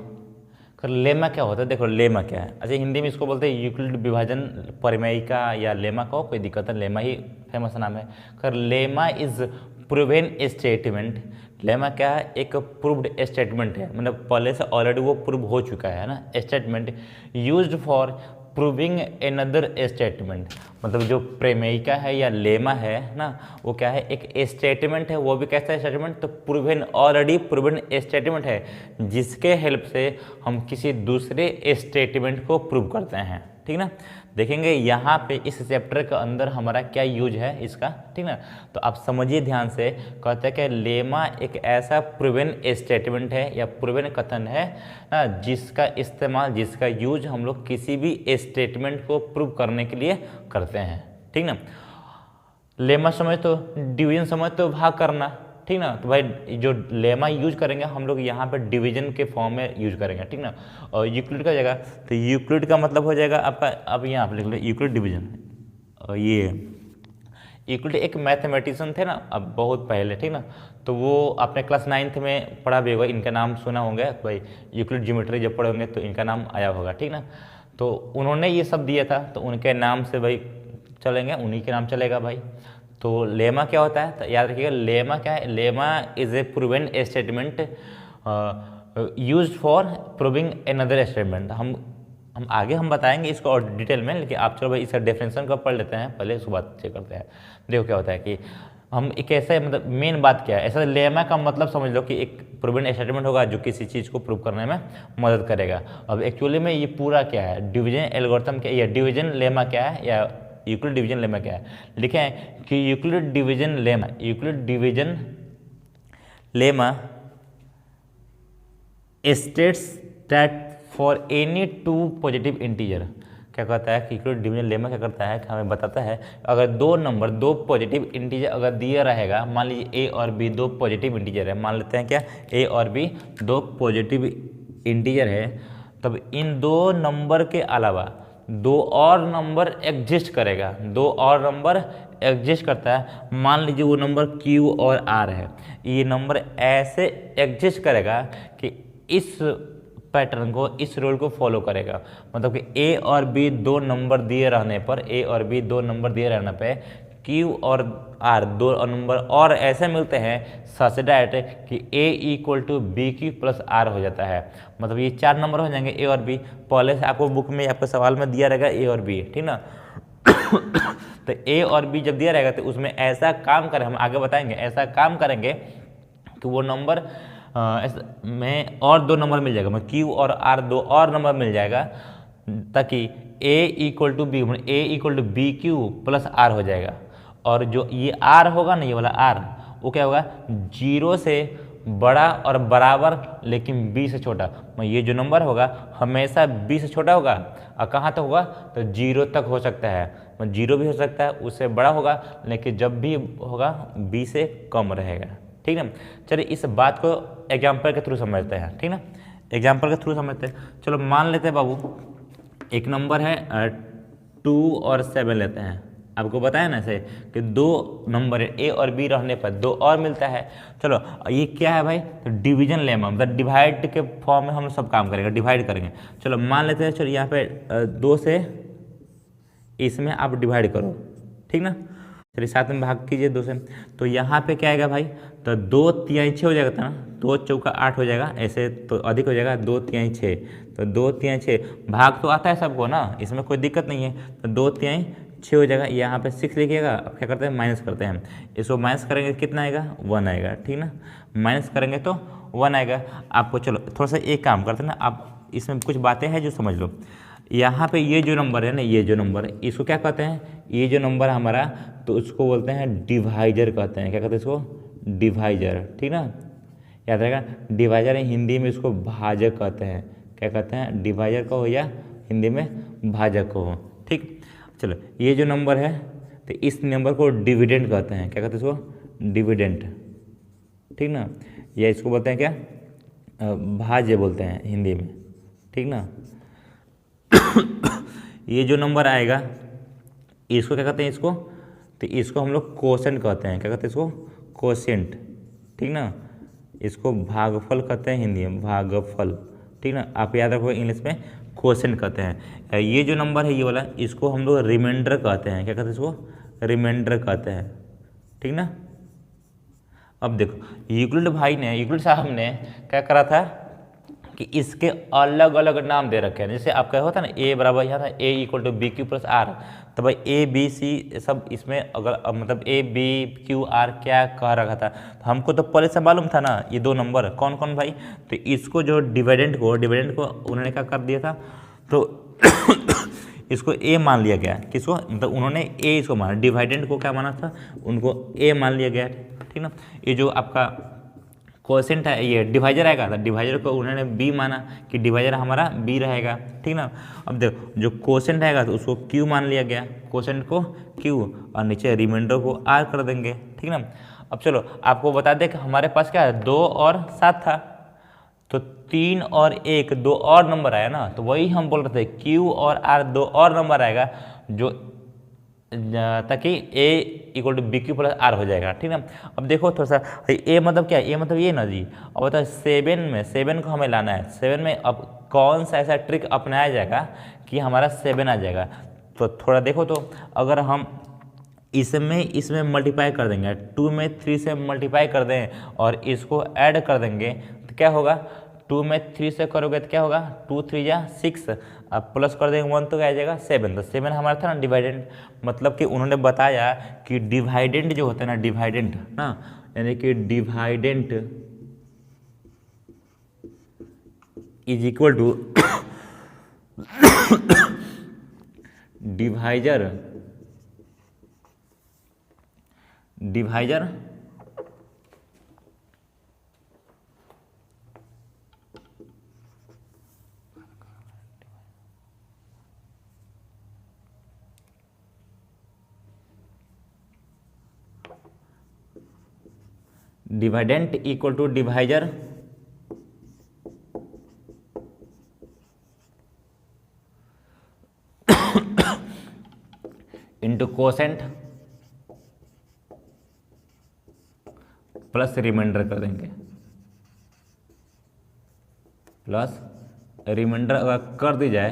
कर लेमा क्या होता है, देखो लेमा क्या है। अच्छा हिंदी में इसको बोलते हैं यूक्लिड विभाजन परिमेयिका या लेमा का, कोई दिक्कत है, लेमा ही फेमस नाम है। कर lemma is proven statement. Lemma क्या है, एक प्रूव्ड स्टेटमेंट है, मतलब पहले से ऑलरेडी वो प्रूव हो चुका है ना statement, used for proving another statement. मतलब जो प्रमेयिका है या लेमा है ना, वो क्या है, एक स्टेटमेंट है, वो भी कैसा है स्टेटमेंट, तो प्रूवन, ऑलरेडी प्रूवन स्टेटमेंट है, जिसके हेल्प से हम किसी दूसरे स्टेटमेंट को प्रूव करते हैं। ठीक ना, देखेंगे यहाँ पे इस चैप्टर के अंदर हमारा क्या यूज है इसका। ठीक ना, तो आप समझिए ध्यान से। कहते हैं कि लेमा एक ऐसा प्रूवन स्टेटमेंट है या प्रूवन कथन है ना, जिसका इस्तेमाल, जिसका यूज हम लोग किसी भी स्टेटमेंट को प्रूव करने के लिए करते हैं। ठीक ना, लेमा समझ तो डिवीजन समझ तो भाग करना। ठीक ना, तो भाई जो लेमा यूज करेंगे हम लोग यहाँ पे डिवीजन के फॉर्म में यूज करेंगे। ठीक ना, और यूक्लिड का जगह, तो यूक्लिड का मतलब हो जाएगा आपका, अब यहाँ पे लिख लो यूक्लिड डिवीजन। और ये यूक्लिड एक मैथमेटिशियन थे ना, अब बहुत पहले। ठीक ना, तो वो आपने क्लास 9th में पढ़ा भी होगा, इनका नाम सुना होंगे भाई, यूक्लिड ज्योमेट्री जब पढ़े होंगे तो इनका नाम आया होगा। ठीक ना, तो उन्होंने ये सब दिया था, तो उनके नाम से भाई चलेंगे, उन्हीं के नाम चलेगा भाई। तो लेमा क्या होता है, तो याद रखिएगा लेमा क्या है, lemma is a proven statement used for proving another statement. हम आगे हम बताएंगे इसको और डिटेल में, लेकिन आप चलो भाई इसका डेफिनेशन को पढ़ लेते हैं पहले, उसके बाद चेक करते हैं। देखो क्या होता है कि हम एक ऐसे, मतलब मेन बात क्या है, ऐसा लेमा का मतलब समझ लो कि एक प्रूवन स्टेटमेंट होगा जो किसी चीज़ को प्रूव करने में मदद करेगा। अब एक्चुअली में ये पूरा क्या है, डिवीजन एल्गोरिथम क्या, या डिवीजन लेमा क्या है, या यूक्लिड डिवीजन लेमा क्या है। लिखे हैं कि Euclid division lemma, Euclid division lemma states that for any two positive integer. क्या कहता है कि यूक्लिड डिवीजन लेमा क्या करता है कि हमें बताता है, अगर दो नंबर, दो पॉजिटिव इंटीजर अगर दिया रहेगा, मान लीजिए ए और बी दो पॉजिटिव इंटीजर है, मान लेते हैं क्या ए और बी दो पॉजिटिव इंटीजर है, तब इन दो नंबर के अलावा दो और नंबर एग्जिस्ट करेगा, दो और नंबर एग्जिस्ट करता है। मान लीजिए वो नंबर Q और R है, ये नंबर ऐसे एग्जिस्ट करेगा कि इस पैटर्न को, इस रूल को फॉलो करेगा। मतलब कि A और B दो नंबर दिए रहने पर, A और B दो नंबर दिए रहने पे Q और R दो नंबर और ऐसे मिलते हैं सच दैट कि A = BQ + R हो जाता है। मतलब ये चार नंबर हो जाएंगे A और B, पहले से आपको बुक में, आपके सवाल में दिया रहेगा A और B। ठीक ना, तो A और B जब दिया रहेगा तो उसमें ऐसा काम करें, हम आगे बताएंगे, ऐसा काम करेंगे कि वो नंबर में और दो नंबर मिल जाएगा, मतलब Q और R दो और नंबर मिल जाएगा, ताकि A = B, A = BQ + R हो जाएगा। और जो ये R होगा ना, ये वाला R, वो क्या होगा, 0 से बड़ा और बराबर लेकिन B से छोटा। ये जो नंबर होगा हमेशा B से छोटा होगा, और कहाँ तक होगा, तो 0 तक हो सकता है, 0 भी हो सकता है, उससे बड़ा होगा, लेकिन जब भी होगा B से कम रहेगा। ठीक ना, चलिए इस बात को एग्जाम्पल के थ्रू समझते हैं। ठीक ना, एग्जाम्पल के थ्रू समझते हैं। चलो मान लेते हैं बाबू, एक नंबर है 2 और 7 लेते हैं। आपको बताया ना ऐसे कि दो नंबर है A और B रहने पर दो और मिलता है। चलो ये क्या है भाई, तो डिवीजन लेमा, मतलब डिवाइड के फॉर्म में हम सब काम करेंगे, डिवाइड करेंगे। चलो मान लेते हैं, चलो यहाँ पे 2 से इसमें आप डिवाइड करो। ठीक ना, चलिए 7 में भाग कीजिए 2 से, तो यहाँ पे क्या आएगा भाई, तो 2 3 6 हो जाएगा ना, 2 चौका 8 हो जाएगा, ऐसे तो अधिक हो जाएगा, 2 3 6, तो 2 3 6 भाग तो आता है सबको ना, इसमें कोई दिक्कत नहीं है। तो 2 3 6 हो जाएगा, यहाँ पे 6 लिखिएगा। अब क्या करते हैं, माइनस करते हैं, इसको माइनस करेंगे कितना आएगा, 1 आएगा। ठीक ना, माइनस करेंगे तो 1 आएगा। आपको चलो थोड़ा सा एक काम करते हैं ना, आप इसमें कुछ बातें हैं जो समझ लो। यहाँ पे ये जो नंबर है ना, ये जो नंबर है, इसको क्या कहते हैं, ये जो नंबर हमारा, तो उसको बोलते हैं डिवाइजर कहते हैं। क्या कहते हैं इसको, डिवाइजर। ठीक ना, याद रहेगा, डिवाइजर हिंदी में इसको भाजक कहते हैं। क्या कहते हैं, डिवाइजर को हो या हिंदी में भाजक को हो। ठीक, चलो ये जो नंबर है, तो इस नंबर को डिविडेंड कहते हैं। क्या कहते हैं इसको? डिविडेंड, ठीक ना। या इसको बोलते हैं क्या? भाज्य बोलते हैं हिंदी में, ठीक ना। ये जो नंबर आएगा इसको क्या कहते हैं? इसको तो इसको हम लोग कोसेंट कहते हैं। क्या कहते हैं इसको? कोसेंट, ठीक ना। इसको भागफल कहते हैं हिंदी में, भागफल, ठीक ना। आप याद रखो इंग्लिश में कोसेंट कहते हैं। ये जो नंबर है ये वाला, इसको हम लोग रिमाइंडर कहते हैं। क्या कहते हैं इसको? रिमाइंडर कहते हैं, ठीक ना। अब देखो यूक्लिड साहब ने क्या करा था कि इसके अलग अलग नाम दे रखे हैं। जैसे आपका होता है ना ए बराबर यहाँ था A equal to B Q plus R, तो भाई ए बी सी सब इसमें अगर मतलब ए बी क्यू आर क्या कह रखा था, तो हमको तो पहले से मालूम था ना ये दो नंबर कौन कौन भाई। तो इसको जो डिविडेंड को उन्होंने क्या कर दिया था, तो इसको ए मान लिया गया। किसको? मतलब उन्होंने ए इसको माना, डिवाइडेंड को क्या माना था? उनको ए मान लिया गया, ठीक ना। ये जो आपका कोसेंट है ये डिवाइजर आएगा, तो डिवाइजर को उन्होंने बी माना कि डिवाइजर हमारा बी रहेगा, ठीक ना। अब देखो जो कोसेंट आएगा तो उसको क्यू मान लिया गया, कोसेंट को क्यू और नीचे रिमाइंडर को आर कर देंगे, ठीक ना। अब चलो आपको बता दें कि हमारे पास क्या है 2 और 7 था, तो 3 और 1 2 और नंबर आया ना, तो वही हम बोल रहे थे क्यू और आर 2 और नंबर आएगा जो ताकि A equal to B Q plus R हो जाएगा, ठीक ना। अब देखो थोड़ा सा ए मतलब क्या है? ए मतलब ये ना जी। अब बताओ 7 को हमें लाना है। 7 में अब कौन सा ऐसा ट्रिक अपनाया जाएगा कि हमारा 7 आ जाएगा? तो थोड़ा देखो, तो अगर हम इसमें मल्टीप्लाई कर देंगे, 2 में 3 से मल्टीप्लाई कर दें और इसको ऐड कर देंगे तो क्या होगा? 2 में 3 से करोगे तो क्या होगा? 2 3 या 6, अब प्लस कर देंगे 1 तो क्या आ जाएगा? 7। तो 7 हमारा था ना डिवाइडेंड, मतलब कि उन्होंने बताया कि डिवाइडेंड जो होता है ना, डिवाइडेंड ना, यानी कि dividend is equal to divisor dividend equal to divisor into quotient plus remainder कर देंगे, प्लस रिमाइंडर अगर कर दी जाए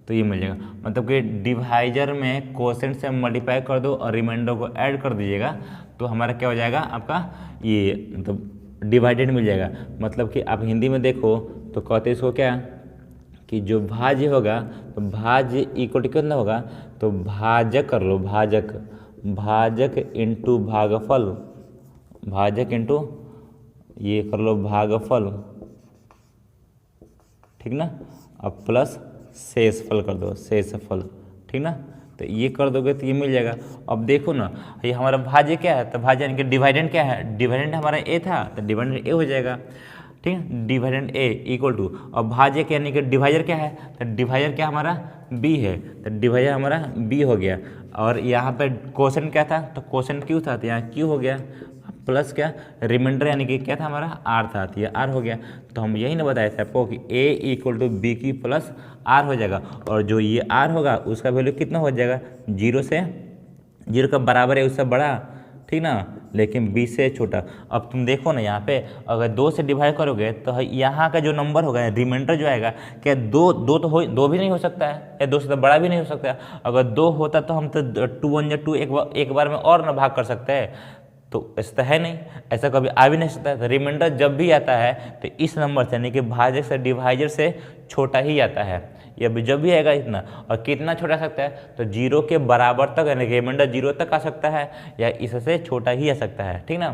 तो ये मिल जाएगा। मतलब कि डिवाइजर में कोसेंट से मल्टीप्लाई कर दो और रिमाइंडर को ऐड कर दीजिएगा तो हमारा क्या हो जाएगा? आपका ये मतलब डिवाइडेड मिल जाएगा। मतलब कि आप हिंदी में देखो तो कहते इसको क्या कि जो भाज्य होगा तो भाज्य इक्वल टू कितना होगा? तो भाजक कर लो, भाजक इंटू भागफल, भाजक इंटू ये कर लो भागफल, ठीक ना। अब प्लस शेषफल कर दो, शेषफल, ठीक ना। तो ये कर दोगे तो ये मिल जाएगा। अब देखो ना ये हमारा भाज्य क्या है? तो भाज्य यानी कि डिवाइडेंड क्या है? डिवाइडेंड हमारा ए था तो डिवाइडेंड ए हो जाएगा, ठीक है। डिवाइडेंड ए इक्वल टू, अब भाज्य क्या यानी कि डिवाइजर क्या है? तो डिवाइजर क्या हमारा बी है, तो डिवाइजर हमारा बी हो गया। और यहाँ पे कोसेंट क्या था? तो कोसेंट क्यू था, तो यहाँ क्यू हो गया, प्लस क्या रिमाइंडर यानी कि क्या था हमारा? आर था, तो ये आर हो गया। तो हम यही ना बताए थे आपको कि A equal to B Q plus R हो जाएगा, और जो ये आर होगा उसका वैल्यू कितना हो जाएगा? 0 का बराबर है उससे बड़ा, ठीक ना, लेकिन 20 से छोटा। अब तुम देखो ना यहाँ पे अगर 2 से डिवाइड करोगे तो यहाँ का जो नंबर होगा रिमाइंडर जो आएगा क्या दो भी नहीं हो सकता है, या 2 से तो बड़ा भी नहीं हो सकता है। अगर 2 होता तो हम तो 2 1 2 एक बार में और ना भाग कर सकते हैं, तो ऐसा तो है नहीं, ऐसा कभी आ भी नहीं सकता है। तो रिमाइंडर जब भी आता है तो इस नंबर से यानी कि भाजक से डिवाइजर से छोटा ही आता है। ये भी जब भी आएगा इतना, और कितना छोटा आ सकता है? तो 0 के बराबर तक यानी कि रिमाइंडर 0 तक आ सकता है या इससे छोटा ही आ सकता है, ठीक ना।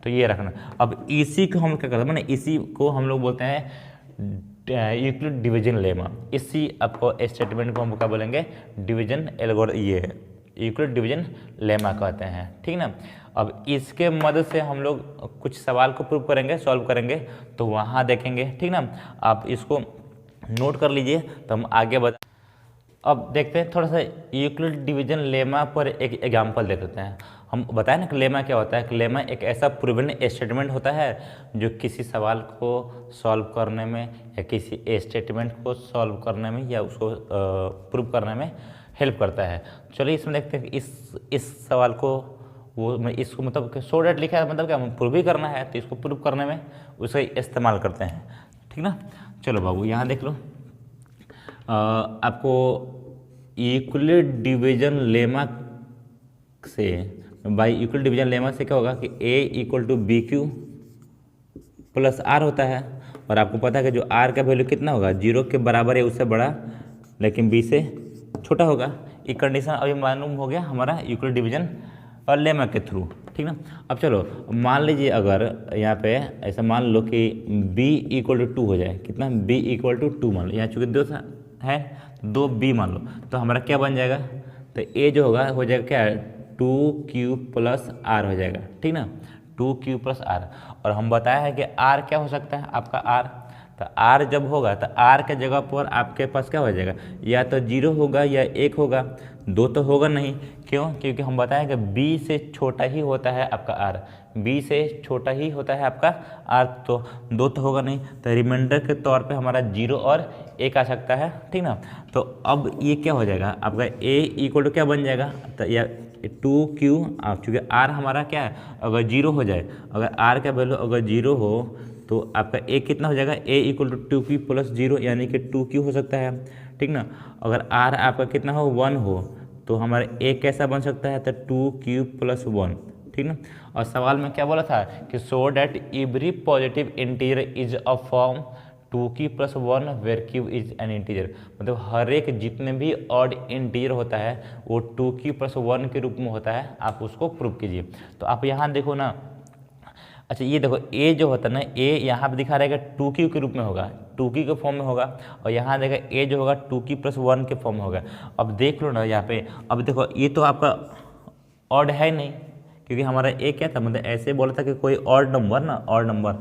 तो ये रखना। अब इसी को हम क्या करते हैं ना, इसी को हम लोग बोलते हैं यूक्लिड डिवीजन लेमा। इसी आपको स्टेटमेंट को हम क्या बोलेंगे? डिवीजन एल्गोरिथम, ये यूक्लिड डिवीजन लेमा कहते हैं, ठीक ना। अब इसके मदद से हम लोग कुछ सवाल को प्रूव करेंगे, सॉल्व करेंगे, तो वहाँ देखेंगे, ठीक ना। आप इसको नोट कर लीजिए तो हम आगे अब देखते हैं थोड़ा सा यूक्लिड डिवीजन लेमा पर एक एग्जाम्पल देख लेते हैं। हम बताएं ना कि लेमा क्या होता है। कि लेमा एक ऐसा प्रूवन स्टेटमेंट होता है जो किसी सवाल को सॉल्व करने में या किसी स्टेटमेंट को सॉल्व करने में या उसको प्रूव करने में हेल्प करता है। चलिए इसमें देखते हैं कि इस सवाल को वो इसको मतलब शो डेट लिखा है, मतलब क्या प्रूव ही करना है, तो इसको प्रूव करने में उसे इस्तेमाल करते हैं, ठीक ना। चलो बाबू यहाँ देख लो, आपको यूक्लिड डिवीजन लेमा से, बाई यूक्लिड डिवीजन लेमा से क्या होगा कि a = BQ + R होता है। और आपको पता है कि जो R का वैल्यू कितना होगा, 0 के बराबर है, उससे बड़ा लेकिन B से छोटा होगा। ये कंडीशन अभी मालूम हो गया हमारा यूक्लिड डिवीजन और लेमा के थ्रू, ठीक ना। अब चलो मान लीजिए अगर यहाँ पे ऐसा मान लो कि b = 2 हो जाए, कितना b = 2 मान लो, यहाँ चूँकि 2 है 2b मान लो, तो हमारा क्या बन जाएगा, तो a जो होगा हो जाएगा क्या, 2q + r हो जाएगा, ठीक ना, 2q + r। और हम बताया है कि r क्या हो सकता है आपका r, तो r जब होगा तो r के जगह पर आपके पास क्या हो जाएगा, या तो 0 होगा या 1 होगा, 2 तो होगा नहीं। क्यों, क्योंकि हम बताएं कि b से छोटा ही होता है आपका r, b से छोटा ही होता है आपका r, तो 2 तो होगा नहीं, तो रिमाइंडर के तौर पे हमारा 0 और 1 आ सकता है, ठीक ना। तो अब ये क्या हो जाएगा आपका a = क्या बन जाएगा, तो या 2q, चूँकि r हमारा क्या है, अगर 0 हो जाए, अगर r का वैल्यू अगर 0 हो तो आपका a कितना हो जाएगा, a = 2q + 0 यानी कि 2q हो सकता है, ठीक ना। अगर r आपका कितना हो, 1 हो, तो हमारा a कैसा बन सकता है, तो 2q + 1, ठीक ना। और सवाल में क्या बोला था कि so that every positive integer is a form 2q + 1 where q is an integer, मतलब हर एक जितने भी ऑड इंटीजर होता है वो 2q + 1 के रूप में होता है, आप उसको प्रूव कीजिए। तो आप यहाँ देखो ना, अच्छा ये देखो a जो होता है ना, a यहाँ पे दिखा रहेगा 2q के रूप में होगा, 2q के फॉर्म में होगा, और यहाँ देखा a जो होगा 2q + 1 के फॉर्म में होगा। अब देख लो ना यहाँ पे, अब देखो ये तो आपका ऑड है नहीं, क्योंकि हमारा a क्या था, मतलब ऐसे बोला था कि कोई ऑड नंबर ना, ऑड नंबर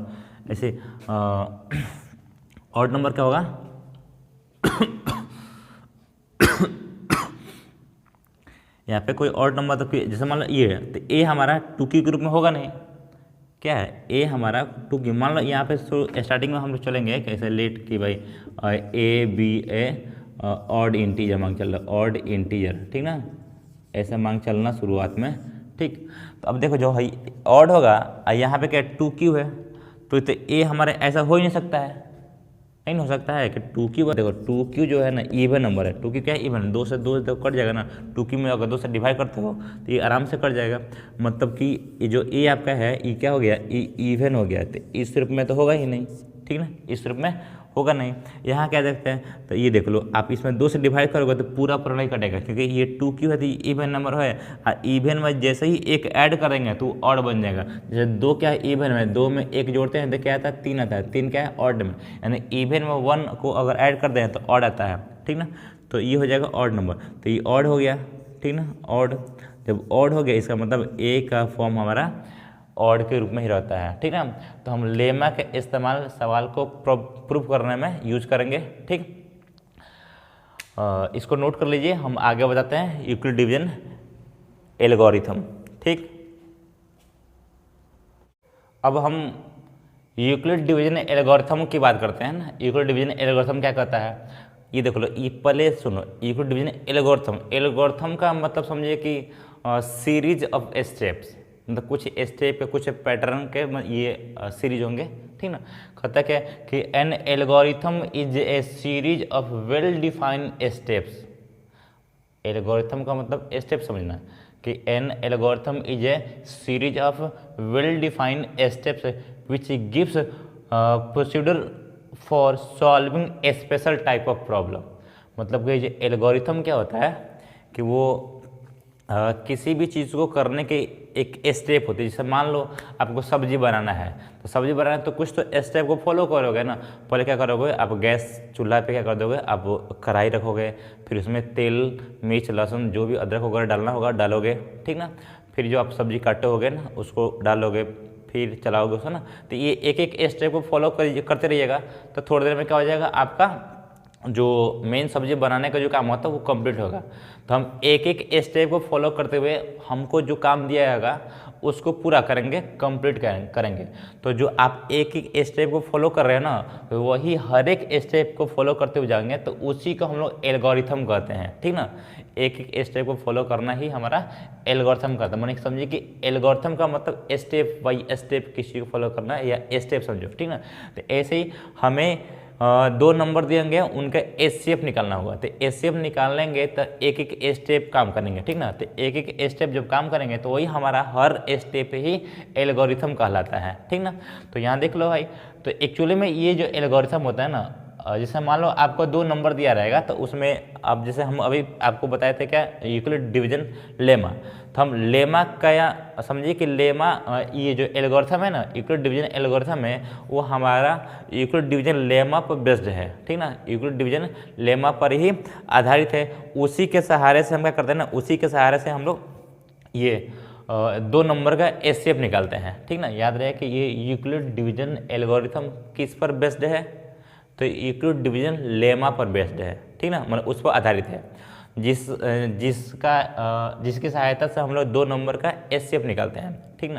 ऐसे ऑड नंबर क्या होगा यहाँ पे कोई ऑड नंबर, तो जैसे मान लो ये है, तो a हमारा 2q के रूप में होगा नहीं, क्या है a हमारा 2q, मान लो यहाँ पे स्टार्टिंग में हम लोग चलेंगे कैसे लेट कि भाई a b a odd integer मांग चल रहा, ऑड इंटीजर, ठीक ना, ऐसा मांग चलना शुरुआत में, ठीक। तो अब देखो जो है ऑड होगा, यहाँ पे क्या 2q है, तो a हमारा ऐसा हो ही नहीं सकता है, नहीं हो सकता है कि 2q, देखो 2q जो है ना इवन नंबर है, 2q क्या है, इवन, 2 से 2 तो कट जाएगा ना, 2q में अगर 2 से डिवाइड करते हो तो ये आराम से कट जाएगा, मतलब कि ये जो a आपका है ये क्या हो गया, इवन हो गया, तो इस रूप में तो होगा ही नहीं, ठीक ना, इस रूप में होगा नहीं। यहाँ क्या देखते हैं, तो ये देख लो आप इसमें 2 से डिवाइड करोगे तो पूरा नहीं कटेगा, क्योंकि ये 2q है तो इवन नंबर है, और इवन में जैसे ही एक ऐड करेंगे तो ऑड बन जाएगा। जैसे 2 क्या है इवन में, 2 में 1 जोड़ते हैं तो क्या आता है, 3 आता है, 3 क्या है ऑड में, यानी इवन में 1 को अगर ऐड कर दें तो ऑड आता है, ठीक ना। तो ये हो जाएगा ऑड नंबर, तो ये ऑड हो गया, ठीक ना, ऑड। जब ऑड हो गया इसका मतलब a का फॉर्म हमारा ऑड के रूप में ही रहता है, ठीक ना। तो हम लेमा के इस्तेमाल सवाल को प्रूव करने में यूज करेंगे, ठीक। इसको नोट कर लीजिए, हम आगे बताते हैं यूक्लिड डिवीजन एल्गोरिथम, ठीक। अब हम यूक्लिड डिवीजन एल्गोरिथम की बात करते हैं ना। यूक्लिड डिवीजन एल्गोरिथम क्या कहता है, ये देख लो, ये पहले सुनो, यूक्लिड डिवीजन एल्गोरिथम, एल्गोरिथम का मतलब समझिए कि सीरीज ऑफ स्टेप्स, मतलब कुछ स्टेप के कुछ पैटर्न के ये सीरीज होंगे, ठीक ना। कहता क्या कि an algorithm is a series of well defined steps, algorithm का मतलब स्टेप समझना कि an algorithm is a series of well defined steps which gives procedure for solving A special type of problem. मतलब कि ये एल्गोरिथम क्या होता है कि वो किसी भी चीज़ को करने के एक स्टेप होती है। जैसे मान लो आपको सब्जी बनाना है, तो सब्जी बनाना है तो कुछ तो स्टेप को फॉलो करोगे ना। पहले क्या करोगे, आप गैस चूल्हा पे क्या कर दोगे, आप कढ़ाई रखोगे, फिर उसमें तेल, मिर्च, लहसुन जो भी अदरक वगैरह डालना होगा डालोगे, ठीक ना। फिर जो आप सब्जी काटोगे ना उसको डालोगे, फिर चलाओगे उसको ना। तो ये एक एक स्टेप को फॉलो करते रहिएगा, तो थोड़ी देर में क्या हो जाएगा, आपका जो मेन सब्जी बनाने का जो काम होता है वो कंप्लीट होगा। तो हम एक एक स्टेप को फॉलो करते हुए हमको जो काम दिया जाएगा उसको पूरा करेंगे, कंप्लीट करेंगे। तो जो आप एक एक स्टेप को फॉलो कर रहे हैं ना, तो वही हर एक स्टेप को फॉलो करते हुए जाएंगे, तो उसी को हम लोग एल्गोरिथम कहते हैं, ठीक ना। एक एक स्टेप को फॉलो करना ही हमारा एल्गोरिथम कहता है। मैंने समझिए कि एल्गोरिथम का मतलब स्टेप बाई स्टेप किसी को फॉलो करना है, या स्टेप समझो, ठीक ना। तो ऐसे ही हमें 2 नंबर दिएंगे, उनका एचसीएफ निकालना होगा। तो एचसीएफ निकालेंगे तो एक एक स्टेप काम करेंगे, ठीक ना। तो एक एक स्टेप जब काम करेंगे तो वही हमारा हर स्टेप ही एल्गोरिथम कहलाता है, ठीक ना। तो यहाँ देख लो भाई, तो एक्चुअली में ये जो एल्गोरिथम होता है ना, जैसे मान लो आपको 2 नंबर दिया रहेगा, तो उसमें अब जैसे हम अभी आपको बताए थे क्या, यूक्लिड डिवीजन लेमा। तो हम लेमा का या समझिए कि लेमा ये जो एल्गोरिथम है ना, यूक्लिड डिवीजन एल्गोरिथम है, वो हमारा यूक्लिड डिवीजन लेमा पर बेस्ड है, ठीक ना। यूक्लिड डिवीजन लेमा पर ही आधारित है। उसी के सहारे से हम क्या करते हैं ना, उसी के सहारे से हम लोग ये 2 नंबर का एचसीएफ निकालते हैं, ठीक ना। याद रहे कि ये यूक्लिड डिवीजन एल्गोरिथम किस पर बेस्ड है, तो यूक्लिड डिवीजन लेमा पर बेस्ड है, ठीक ना, मतलब उस पर आधारित है, जिसकी सहायता से हम लोग 2 नंबर का एचसीएफ निकालते हैं, ठीक ना।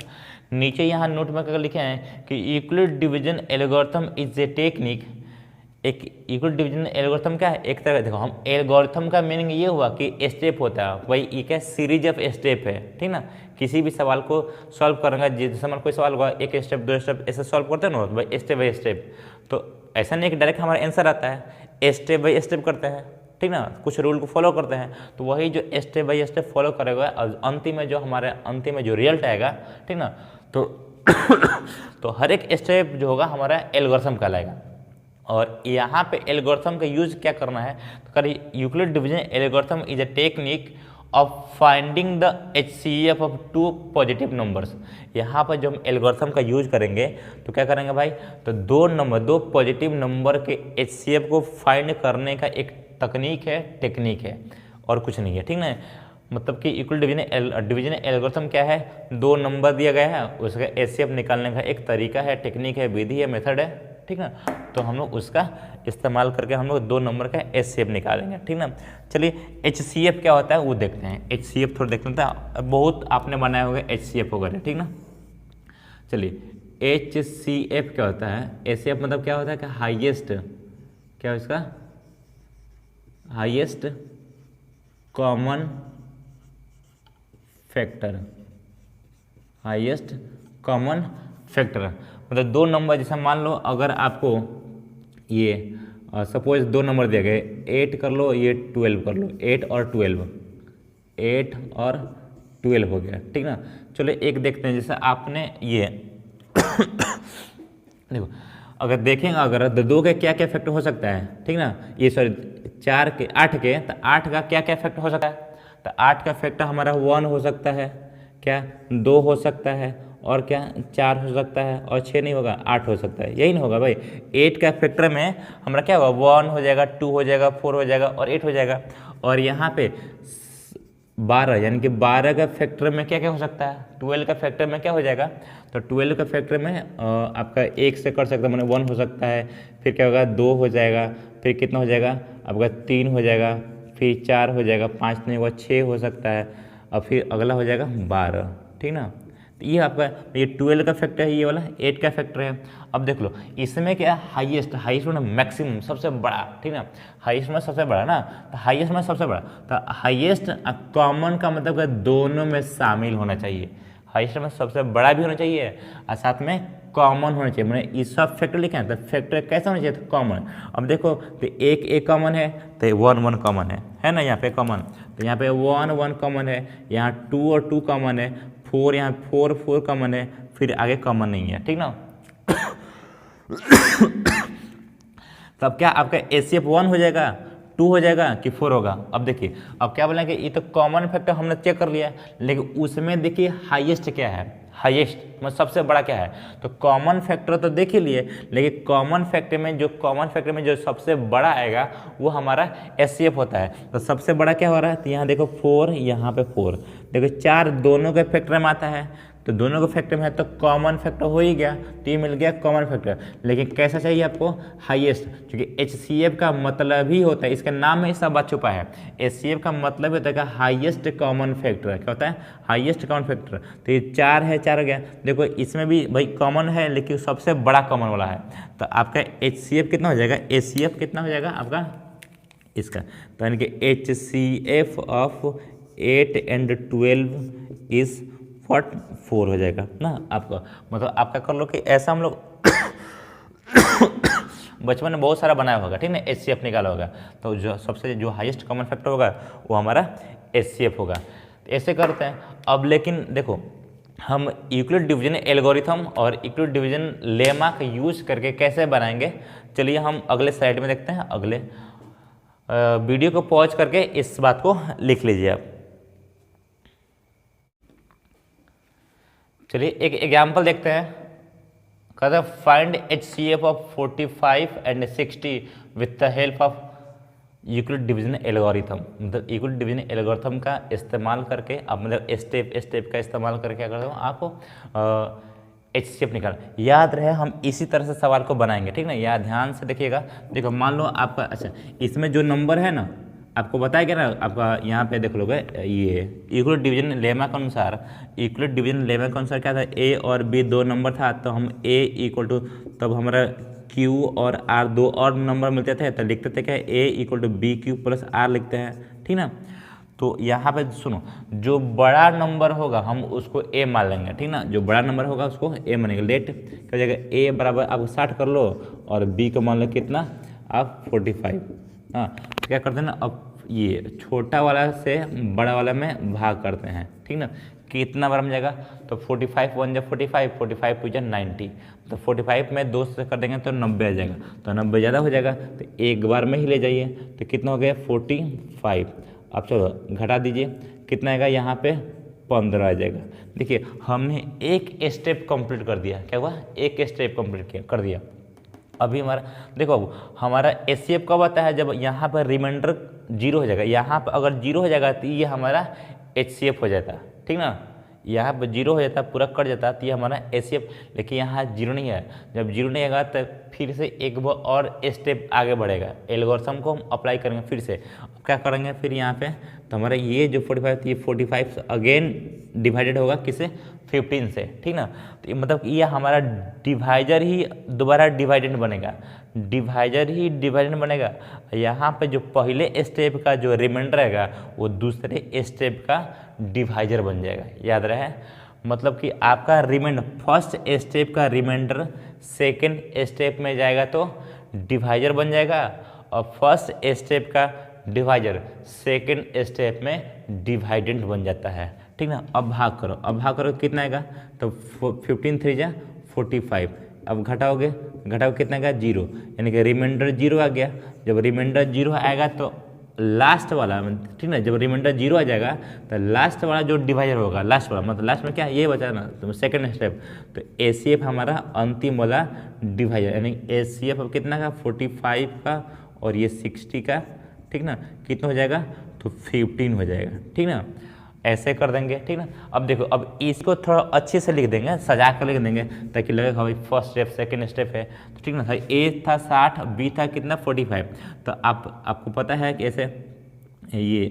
नीचे यहाँ नोट में क्या लिखे हैं कि Euclid division algorithm is a technique. एक यूक्लिड डिवीजन एल्गोरिथम क्या है, एक तरह देखो, हम एल्गोरिथम का मीनिंग ये हुआ कि स्टेप होता है, वही ये क्या सीरीज ऑफ स्टेप है, ठीक ना। किसी भी सवाल को सॉल्व करेंगे, जैसे मान कोई सवाल हुआ, एक स्टेप 2 स्टेप ऐसे सॉल्व करते हैं ना, भाई स्टेप बाई स्टेप। तो ऐसा नहीं कि डायरेक्ट हमारा आंसर आता है, स्टेप बाई स्टेप करते हैं, ठीक ना, कुछ रूल को फॉलो करते हैं। तो वही जो स्टेप बाई स्टेप फॉलो करेगा, अंतिम में जो हमारे अंतिम में जो रिजल्ट आएगा, ठीक ना, तो तो हर एक स्टेप जो होगा हमारा एल्गोरिथम कहलाएगा। और यहाँ पे एल्गोरिथम का यूज क्या करना है, तो करिए Euclid division algorithm is a technique of finding the HCF of 2 positive numbers. यहाँ पर जो हम एल्गोरिथम का यूज करेंगे तो क्या करेंगे भाई, तो 2 पॉजिटिव नंबर के एचसीएफ को फाइंड करने का एक तकनीक है, टेक्निक है, और कुछ नहीं है, ठीक ना। मतलब कि यूक्लिड डिवीजन एल्गोरिथम क्या है, 2 नंबर दिया गया है, उसका एचसीएफ निकालने का एक तरीका है, टेक्निक है, विधि है, मेथड है, ठीक ना। तो हम लोग उसका इस्तेमाल करके हम लोग 2 नंबर का एचसीएफ निकालेंगे, ठीक ना। चलिए एचसीएफ क्या होता है वो देखते हैं। एचसीएफ थोड़ा देख लेते हैं, बहुत आपने बनाए होंगे एचसीएफ वगैरह, ठीक ना। चलिए एचसीएफ क्या होता है, एचसीएफ मतलब क्या होता है कि हाईएस्ट, क्या है इसका, highest common factor, highest common factor. मतलब 2 नंबर, जैसे मान लो अगर आपको ये सपोज 2 नंबर दिए गए, 8 कर लो, ये 12 कर लो, 8 और 12, 8 और 12 हो गया, ठीक ना। चलो एक देखते हैं, जैसे आपने ये देखो, अगर देखेंगे अगर 2 के क्या क्या फैक्टर हो सकता है, ठीक ना, ये सॉरी 4 के 8 के, तो 8 का क्या क्या फैक्टर हो सकता है, तो 8 का फैक्टर हमारा 1 हो सकता है, क्या 2 हो सकता है, और क्या 4 हो सकता है, और 6 नहीं होगा, 8 हो सकता है, यही नहीं होगा भाई। 8 का फैक्टर में हमारा क्या होगा, 1 हो जाएगा, 2 हो जाएगा, 4 हो जाएगा, और 8 हो जाएगा। और यहाँ पे 12, यानी कि 12 का फैक्टर में क्या क्या हो सकता है, 12 का फैक्टर में क्या हो जाएगा, तो 12 का फैक्टर में आपका 1 से कर सकता है, मैंने 1 हो सकता है, फिर क्या होगा 2 हो जाएगा, फिर कितना हो जाएगा आपका 3 हो जाएगा, फिर 4 हो जाएगा, 5 नहीं होगा, 6 हो सकता है, और फिर अगला हो जाएगा 12, ठीक ना। तो ये आपका ये 12 का फैक्टर है, ये वाला 8 का फैक्टर है। अब देख लो इसमें क्या हाईएस्ट, हाईएस्ट में मैक्सिमम सबसे बड़ा, ठीक ना, हाईएस्ट में सबसे बड़ा ना, तो हाईएस्ट में सबसे बड़ा, तो हाईएस्ट कॉमन का मतलब है दोनों में शामिल होना चाहिए, हाईएस्ट में सबसे बड़ा भी होना चाहिए और साथ में कॉमन होना चाहिए। मैंने ये सब फैक्टर लिखे हैं, तो फैक्टर कैसा होना चाहिए, तो कॉमन। अब देखो तो एक कॉमन है, तो 1 कॉमन है ना, यहाँ पे कॉमन, तो यहाँ पे 1 कॉमन है, यहाँ 2 और 2 कॉमन है, 4 यहाँ 4 कॉमन है, फिर आगे कॉमन नहीं है, ठीक ना। तब क्या आपका एचसीएफ 1 हो जाएगा, 2 हो जाएगा कि 4 होगा। अब देखिए अब क्या बोलेंगे, ये तो कॉमन फैक्टर हमने चेक कर लिया, लेकिन उसमें देखिए हाईएस्ट क्या है, हाईएस्ट मतलब सबसे बड़ा क्या है, तो कॉमन फैक्टर तो देख ही लिए, लेकिन कॉमन फैक्टर में जो सबसे बड़ा आएगा वो हमारा एचसीएफ होता है। तो सबसे बड़ा क्या हो रहा है, तो यहाँ देखो 4, यहाँ पे 4, देखो 4 दोनों के फैक्टर में आता है, तो दोनों का फैक्टर में है तो कॉमन फैक्टर हो ही गया, तो ये मिल गया कॉमन फैक्टर। लेकिन कैसा चाहिए आपको, हाईएस्ट, क्योंकि HCF का मतलब ही होता है, इसका नाम में सब बात छुपा है। HCF का मतलब होता है हाईएस्ट कॉमन फैक्टर, क्या होता है हाईएस्ट कॉमन फैक्टर। तो ये 4 है, 4 हो गया। देखो इसमें भी भाई कॉमन है लेकिन सबसे बड़ा कॉमन वाला है, तो आपका HCF कितना हो जाएगा, HCF कितना हो जाएगा आपका इसका, तो यानी कि HCF ऑफ 8 and 12 इज 4 हो जाएगा ना आपका। मतलब आपका कर लो कि ऐसा हम लोग बचपन में बहुत सारा बनाया होगा, ठीक है, HCF निकाला होगा, तो जो सबसे जो हाईएस्ट कॉमन फैक्टर होगा वो हमारा HCF होगा। तो ऐसे करते हैं। अब लेकिन देखो हम यूक्लिड डिवीजन एल्गोरिथम और यूक्लिड डिवीजन लेमा का यूज करके कैसे बनाएंगे, चलिए हम अगले स्लाइड में देखते हैं। अगले वीडियो को पॉज करके इस बात को लिख लीजिए आप। चलिए एक एग्जाम्पल देखते हैं। कहते हैं find HCF of 45 and 60 with the help of Euclid division algorithm. मतलब यूक्लिड डिवीजन एल्गोरिथम का इस्तेमाल करके आप मतलब स्टेप का इस्तेमाल करके क्या करते हो आप HCF निकाल। याद रहे हम इसी तरह से सवाल को बनाएंगे, ठीक ना, याद ध्यान से देखिएगा। देखो मान लो आपका, अच्छा इसमें जो नंबर है ना आपको बताया गया ना, आपका यहाँ पे देख लोगे ये यूक्लिड डिवीजन लेमा के अनुसार, यूक्लिड डिवीजन लेमा के अनुसार क्या था, A और B 2 नंबर था, तो हम A इक्वल टू, तब हमारा Q और R 2 और नंबर मिलते थे, तो लिखते थे क्या A equal to BQ plus R लिखते हैं, ठीक ना। तो यहाँ पे सुनो, जो बड़ा नंबर होगा हम उसको A मान लेंगे, ठीक ना, जो बड़ा नंबर होगा उसको A मानेंगे। लेट क्या जाएगा, A बराबर आप 60 कर लो और B को मान लो कितना आप 45। हाँ क्या करते हैं ना, अब ये छोटा वाला से बड़ा वाला में भाग करते हैं, ठीक ना, कितना बार में जाएगा, तो 45 1 जा 45, 45 2 जा 90, तो 45 में 2 से कर देंगे तो 90 आ जाएगा, तो 90 ज़्यादा हो जाएगा तो एक बार में ही ले जाइए, तो कितना हो गया 45। अब चलो घटा दीजिए, कितना आएगा यहाँ पे 15 आ जाएगा। देखिए हमने एक स्टेप कंप्लीट कर दिया, क्या हुआ, एक स्टेप कंप्लीट कर दिया। अभी हमारा देखो, अब हमारा HCF कब आता है, जब यहाँ पर रिमाइंडर 0 हो जाएगा। यहाँ पर अगर 0 हो जाएगा तो ये हमारा HCF हो जाता, ठीक ना, यहाँ पर 0 हो जाता पूरा कट जाता, तो ये हमारा HCF। लेकिन यहाँ 0 नहीं है, जब 0 नहीं आएगा तो फिर से एक बार और स्टेप आगे बढ़ेगा, एल्गोरिथम को हम अप्लाई करेंगे फिर से। क्या करेंगे फिर यहाँ पे, तो हमारा ये जो 45 ये 45 अगेन डिवाइडेड होगा किससे, 15 से, ठीक ना। तो ये मतलब ये हमारा डिवाइजर ही दोबारा डिवाइडेंड बनेगा, डिवाइजर ही डिवाइडेंड बनेगा। यहाँ पे जो पहले स्टेप का जो रिमाइंडर रहेगा वो दूसरे स्टेप का डिवाइजर बन जाएगा। याद रहे, मतलब कि आपका रिमाइंडर फर्स्ट स्टेप का रिमाइंडर सेकेंड स्टेप में जाएगा तो डिवाइजर बन जाएगा, और फर्स्ट स्टेप का डिवाइजर सेकेंड स्टेप में डिवाइडेंट बन जाता है, ठीक ना। अब भाग करो, अब भाग करो कितना आएगा, तो 15 3 जा 45। अब घटाओगे, घटाओगे कितना आएगा 0, यानी कि रिमाइंडर 0 आ गया। जब रिमाइंडर 0 आएगा तो लास्ट वाला, ठीक ना, जब रिमाइंडर 0 आ जाएगा तो लास्ट वाला जो डिवाइजर होगा, लास्ट वाला मतलब लास्ट में क्या ये बचा ना, तो सेकंड स्टेप, तो HCF हमारा अंतिम वाला डिवाइजर, यानी HCF अब कितना का 45 का और ये 60 का, ठीक ना, कितना हो जाएगा, तो 15 हो जाएगा, ठीक ना। ऐसे कर देंगे, ठीक ना। अब देखो, अब इसको थोड़ा अच्छे से लिख देंगे, सजा कर लिख देंगे ताकि लगेगा भाई फर्स्ट स्टेप सेकंड स्टेप है, तो ठीक ना। A था 60, B था कितना 45, तो आपको पता है कि ऐसे ये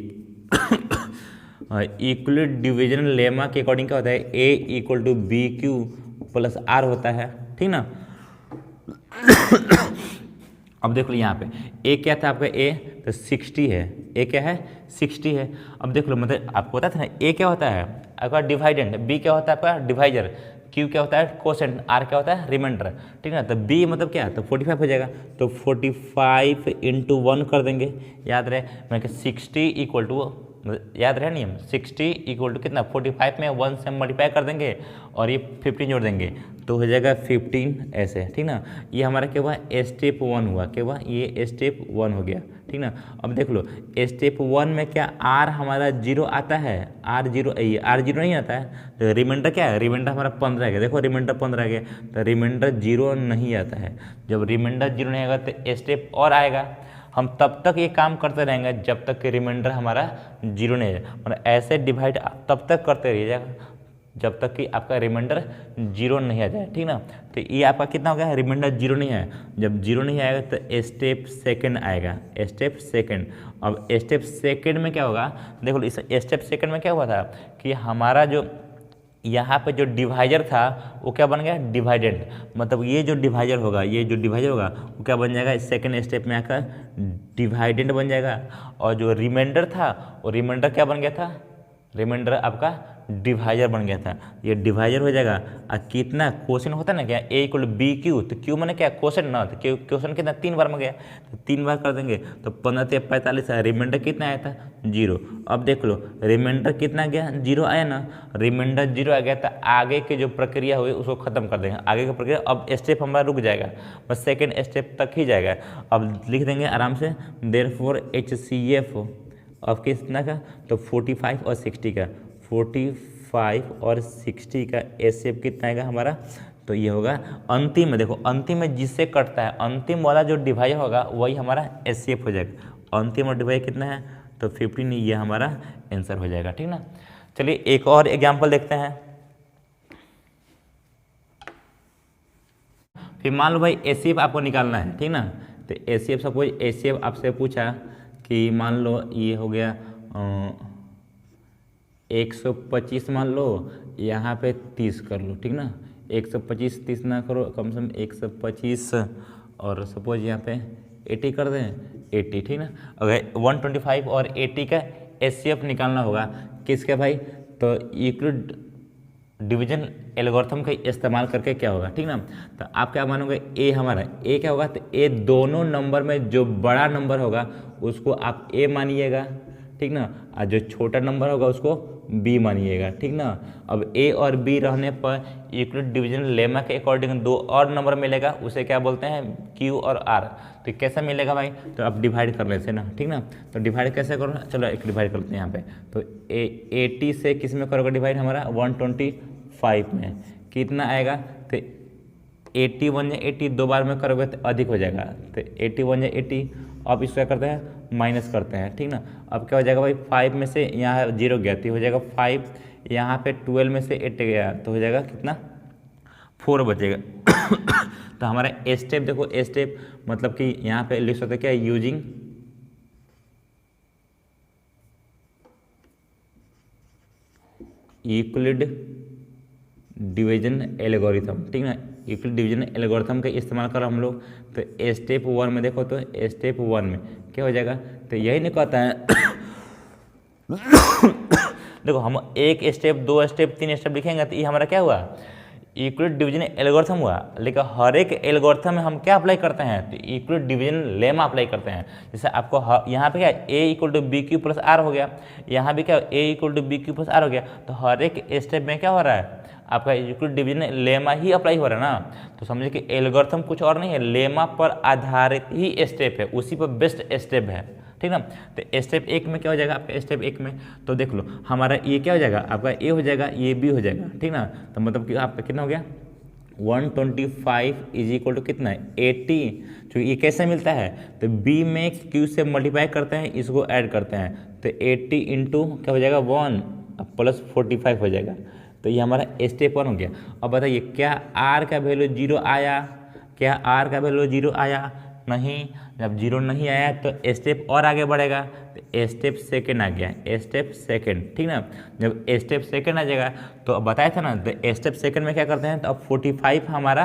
यूक्लिड डिवीजन लेमा के अकॉर्डिंग क्या होता है, A equal to BQ plus R होता है, ठीक ना। अब देख लो यहाँ पे A क्या था आपका, A तो 60 है, A क्या है 60 है। अब देख लो, मतलब आपको पता था ना A क्या होता है आपका डिवाइडेंड, B क्या होता है आपका डिवाइजर, Q क्या होता है कोसेंट, R क्या होता है रिमाइंडर, ठीक ना। तो B मतलब क्या, तो 45 हो जाएगा, तो 45 इंटू 1 कर देंगे। याद रहे मैं 60 इक्वल टू, याद रहे नियम, 60 इक्वल टू कितना 45 में 1 से मल्टीप्लाई कर देंगे और ये 15 जोड़ देंगे तो हो जाएगा 15 ऐसे, ठीक ना। ये हमारा क्या हुआ, स्टेप 1 हुआ, क्या हुआ, ये स्टेप 1 हो गया, ठीक ना। अब देख लो स्टेप 1 में क्या R हमारा 0 आता है, R 0 नहीं आता है, तो रिमाइंडर क्या है, रिमाइंडर हमारा 15 आ गया, देखो रिमाइंडर 15 आ गया, तो रिमाइंडर 0 नहीं आता है। जब रिमाइंडर 0 नहीं आएगा तो स्टेप और आएगा, हम तब तक ये काम करते रहेंगे जब तक कि रिमाइंडर हमारा 0 नहीं है, मतलब ऐसे डिवाइड तब तक करते रहिएगा जब तक कि आपका रिमाइंडर जीरो नहीं आ जाए, ठीक ना। तो ये आपका कितना हो गया, रिमाइंडर जीरो नहीं है। जब जीरो नहीं आएगा तो स्टेप सेकंड आएगा, स्टेप सेकंड। अब स्टेप सेकंड में क्या होगा, देखो इस स्टेप सेकंड में क्या हुआ था कि हमारा जो यहाँ पे जो डिवाइजर था वो क्या बन गया, डिवाइडेंड। मतलब ये जो डिवाइजर होगा, ये जो डिवाइजर होगा वो क्या बन जाएगा, सेकंड स्टेप में आकर डिवाइडेंड बन जाएगा। और जो रिमाइंडर था वो रिमाइंडर क्या बन गया था, रिमाइंडर आपका डिवाइजर बन गया था। ये डिवाइजर हो जाएगा। और कितना क्वेश्चन होता है ना क्या, ए इक्वल बी क्यू, तो क्यू मैंने क्या क्वेश्चन ना, तो क्वेश्चन कितना 3 बार में गया, तो 3 बार कर देंगे तो 15 से 45 है। रिमाइंडर कितना आया था, जीरो। अब देख लो रिमाइंडर कितना गया, जीरो आया ना। रिमाइंडर जीरो आ गया तो आगे की जो प्रक्रिया हुई उसको खत्म कर देंगे। आगे की प्रक्रिया अब स्टेप हमारा रुक जाएगा, बस सेकेंड स्टेप तक ही जाएगा। अब लिख देंगे आराम से, देयरफॉर HCF अब कितना का, तो 45 और 60 का, 45 और 60 का HCF कितना आएगा हमारा, तो ये होगा अंतिम में। देखो अंतिम में जिससे कटता है, अंतिम वाला जो डिवाइजर होगा वही हमारा HCF हो जाएगा। अंतिम और डिवाइजर कितना है, तो 15, ये हमारा आंसर हो जाएगा, ठीक ना। चलिए एक और एग्जाम्पल देखते हैं। फिर मान लो भाई HCF आपको निकालना है, ठीक ना। तो HCF सपोज HCF आपसे पूछा कि मान लो ये हो गया 125 मान लो, यहाँ पे 30 कर लो, ठीक ना। 125 30 ना करो, कम से कम 125 और सपोज यहाँ पे 80 कर दें, 80, ठीक ना। अगर 125 और 80 का HCF निकालना होगा किसका भाई, तो यूक्लिड डिवीजन एल्गोरिथम का इस्तेमाल करके क्या होगा, ठीक ना। तो आप क्या मानोगे, ए हमारा ए क्या होगा, तो ए दोनों नंबर में जो बड़ा नंबर होगा उसको आप ए मानिएगा, ठीक ना। और जो छोटा नंबर होगा उसको बी मानिएगा, ठीक ना। अब ए और बी रहने पर यूक्लिड डिवीजन लेमा के अकॉर्डिंग दो और नंबर मिलेगा, उसे क्या बोलते हैं, क्यू और आर। तो कैसे मिलेगा भाई, तो अब डिवाइड कर लेते हैं ना, ठीक ना। तो डिवाइड कैसे करो, चलो एक डिवाइड करते हैं यहाँ पे। तो 80 से किस में करोगे डिवाइड, हमारा 125 में कितना आएगा, तो 80 1 या 80 दो बार में करोगे तो अधिक हो जाएगा, तो 80 1 या 80। अब इसको क्या करते हैं, माइनस करते हैं, ठीक ना। अब क्या हो जाएगा भाई, 5 में से यहाँ 0 गया तो हो जाएगा 5, यहाँ पे 12 में से 8 गया तो हो जाएगा कितना, 4 बचेगा। तो हमारा स्टेप देखो, स्टेप मतलब कि यहाँ पे लिख सकते क्या, यूजिंग यूक्लिड डिवीजन एल्गोरिथम, ठीक ना। यूक्लिड डिवीजन एल्गोरिथम का इस्तेमाल करो हम लोग। तो स्टेप 1 में देखो, तो स्टेप 1 में क्या हो जाएगा, तो यही नहीं कहता है। देखो हम एक स्टेप 2 स्टेप 3 स्टेप लिखेंगे तो ये हमारा क्या हुआ, यूक्लिड डिवीजन एल्गोरिथम हुआ। लेकिन हर एक एल्गोरिथम में हम क्या अप्लाई करते हैं, तो यूक्लिड डिवीजन लेमा अप्लाई करते हैं। जैसे आपको यहाँ पे क्या, A equal to B Q plus R हो गया, यहाँ भी क्या, A equal to B Q plus R हो गया। तो हर एक स्टेप में क्या हो रहा है, आपका यूक्लिड डिवीजन लेमा ही अप्लाई हो रहा है ना। तो समझिए कि एल्गोरिथम कुछ और नहीं है, लेमा पर आधारित ही स्टेप है, उसी पर बेस्ट स्टेप है, ठीक ना। तो स्टेप 1 में क्या हो जाएगा आपका, स्टेप 1 में तो देख लो हमारा ये क्या हो जाएगा, आपका ए हो जाएगा, ये बी हो जाएगा, ठीक ना। तो मतलब कि आपका कितना हो गया, 125 इज इक्वल टू कितना है, 80। तो ये कैसे मिलता है, तो बी में क्यू से मल्टीप्लाई करते हैं, इसको ऐड करते हैं, तो 80 इंटू क्या हो जाएगा 1 प्लस 45 हो जाएगा। तो ये हमारा स्टेप 1 हो गया। अब बताइए क्या आर का वैल्यू 0 आया, क्या आर का वैल्यू 0 आया, नहीं। जब 0 नहीं आया तो स्टेप और आगे बढ़ेगा, तो स्टेप सेकंड आ गया, स्टेप सेकंड, ठीक ना। जब स्टेप सेकंड आ जाएगा तो अब बताया था ना, तो स्टेप सेकंड में क्या करते हैं, तो अब 45 हमारा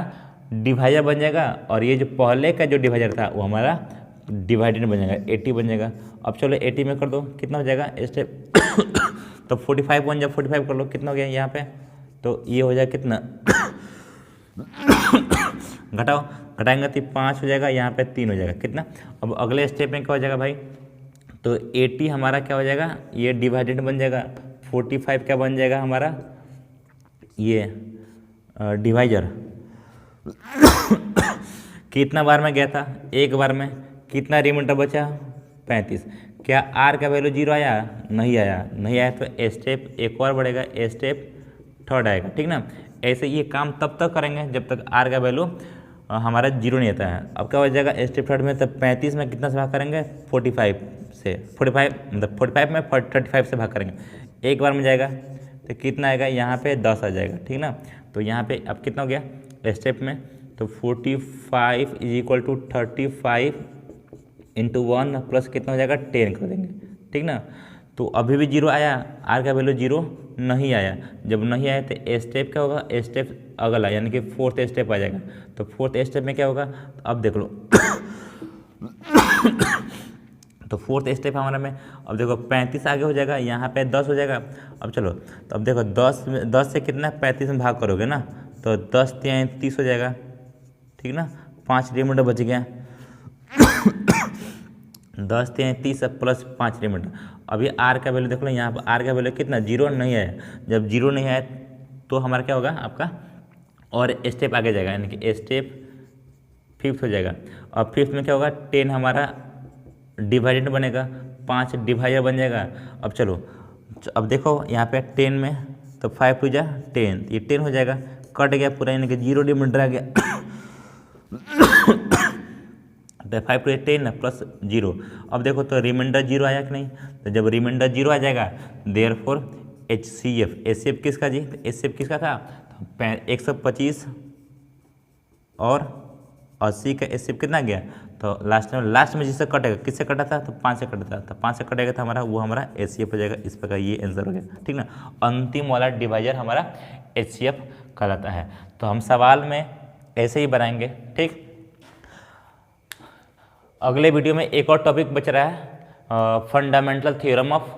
डिवाइजर बन जाएगा, और ये जो पहले का जो डिवाइजर था वो हमारा डिवाइडेड बन जाएगा, 80 बन जाएगा। अब चलो 80 में कर दो, कितना हो जाएगा स्टेप तो 45 1 जब 45 कर लो, कितना हो गया यहाँ पे, तो ये हो जाएगा कितना घटाओ, घटाएंगे तो 5 हो जाएगा, यहाँ पे 3 हो जाएगा, कितना। अब अगले स्टेप में क्या हो जाएगा भाई, तो 80 हमारा क्या हो जाएगा, ये डिवाइडेड बन जाएगा, 45 क्या बन जाएगा हमारा, ये डिवाइजर। कितना बार में गया था, एक बार में, कितना रिमाइंडर बचा, 35। क्या आर का वैल्यू 0 आया, नहीं आया, नहीं आया तो स्टेप एक और बढ़ेगा, स्टेप थर्ड आएगा, ठीक ना। ऐसे ये काम तब तक करेंगे जब तक आर का वैल्यू हमारा 0 नहीं आता है। अब क्या हो जाएगा स्टेप थर्ड में, तब 35 में कितना से भाग करेंगे, 45 से, 45 मतलब 45 में 35 से भाग करेंगे, एक बार में जाएगा, तो कितना आएगा, यहाँ पे 10 आ जाएगा, ठीक ना। तो यहाँ पे अब कितना हो गया स्टेप में, तो 45 is equal to 35 into 1 plus कितना हो जाएगा 10 कर देंगे, ठीक ना। तो अभी भी जीरो आया, आर का वैल्यू जीरो नहीं आया। जब नहीं आया तो स्टेप क्या होगा, स्टेप अगला यानी कि फोर्थ स्टेप आ जाएगा। तो फोर्थ स्टेप में क्या होगा, तो अब देख लो तो फोर्थ स्टेप हमारा में अब देखो 35 आगे हो जाएगा, यहाँ पे 10 हो जाएगा। अब चलो, तो अब देखो 10 से कितना 35 में भाग करोगे ना, तो 10 3 30 हो जाएगा, ठीक ना। 5 रिमाइंडर बच गया 10 3 30 प्लस 5 रिमाइंडर। अभी आर का वैल्यू देख लो, यहाँ पर आर का वैल्यू कितना, जीरो नहीं आया। जब जीरो नहीं आया तो हमारा क्या होगा आपका और स्टेप आगे जाएगा, यानी कि स्टेप फिफ्थ हो जाएगा। और फिफ्थ में क्या होगा, 10 हमारा डिवाइडेड बनेगा, 5 डिवाइडर बन जाएगा। अब चलो, अब देखो यहाँ पे 10 में तो 5 टू जा 10, ये 10 हो जाएगा, कट गया पूरा, यानी कि जीरो रिमाइंडर आ गया तो 5 टू 10 प्लस जीरो। अब देखो तो रिमाइंडर जीरो आया कि नहीं, तो जब रिमाइंडर जीरो आ जाएगा देयरफॉर HCF, HCF किसका जी, तो HCF किसका था, 125 और 80 का HCF कितना गया, तो लास्ट में जिससे कटेगा, किससे कटा था, तो 5 से कटा था, तो 5 से कटेगा तो हमारा वो हमारा HCF हो जाएगा। इस प्रकार ये आंसर हो गया, ठीक ना। अंतिम वाला डिवाइजर हमारा HCF कहलाता है। तो हम सवाल में ऐसे ही बनाएंगे, ठीक। अगले वीडियो में एक और टॉपिक बच रहा है, फंडामेंटल थ्योरम ऑफ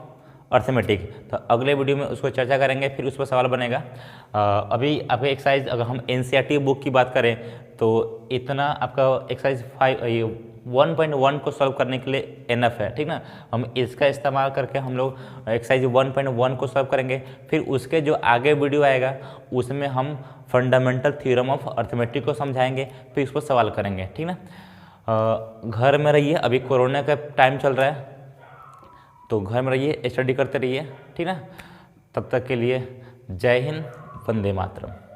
अर्थमेटिक। तो अगले वीडियो में उसको चर्चा करेंगे, फिर उस पर सवाल बनेगा। अभी आपका एक्सरसाइज, अगर हम NCERT बुक की बात करें तो इतना आपका एक्सरसाइज 1.1 को सॉल्व करने के लिए एनफ है, ठीक ना। हम इसका इस्तेमाल करके हम लोग एक्सरसाइज 1.1 को सॉल्व करेंगे। फिर उसके जो आगे वीडियो आएगा उसमें हम फंडामेंटल थ्योरम ऑफ अर्थमेटिक को समझाएंगे, फिर उस पर सवाल करेंगे, ठीक ना। घर में रहिए, अभी कोरोना का टाइम चल रहा है, तो घर में रहिए, स्टडी करते रहिए, ठीक ना। तब तक के लिए जय हिंद, वंदे मातरम।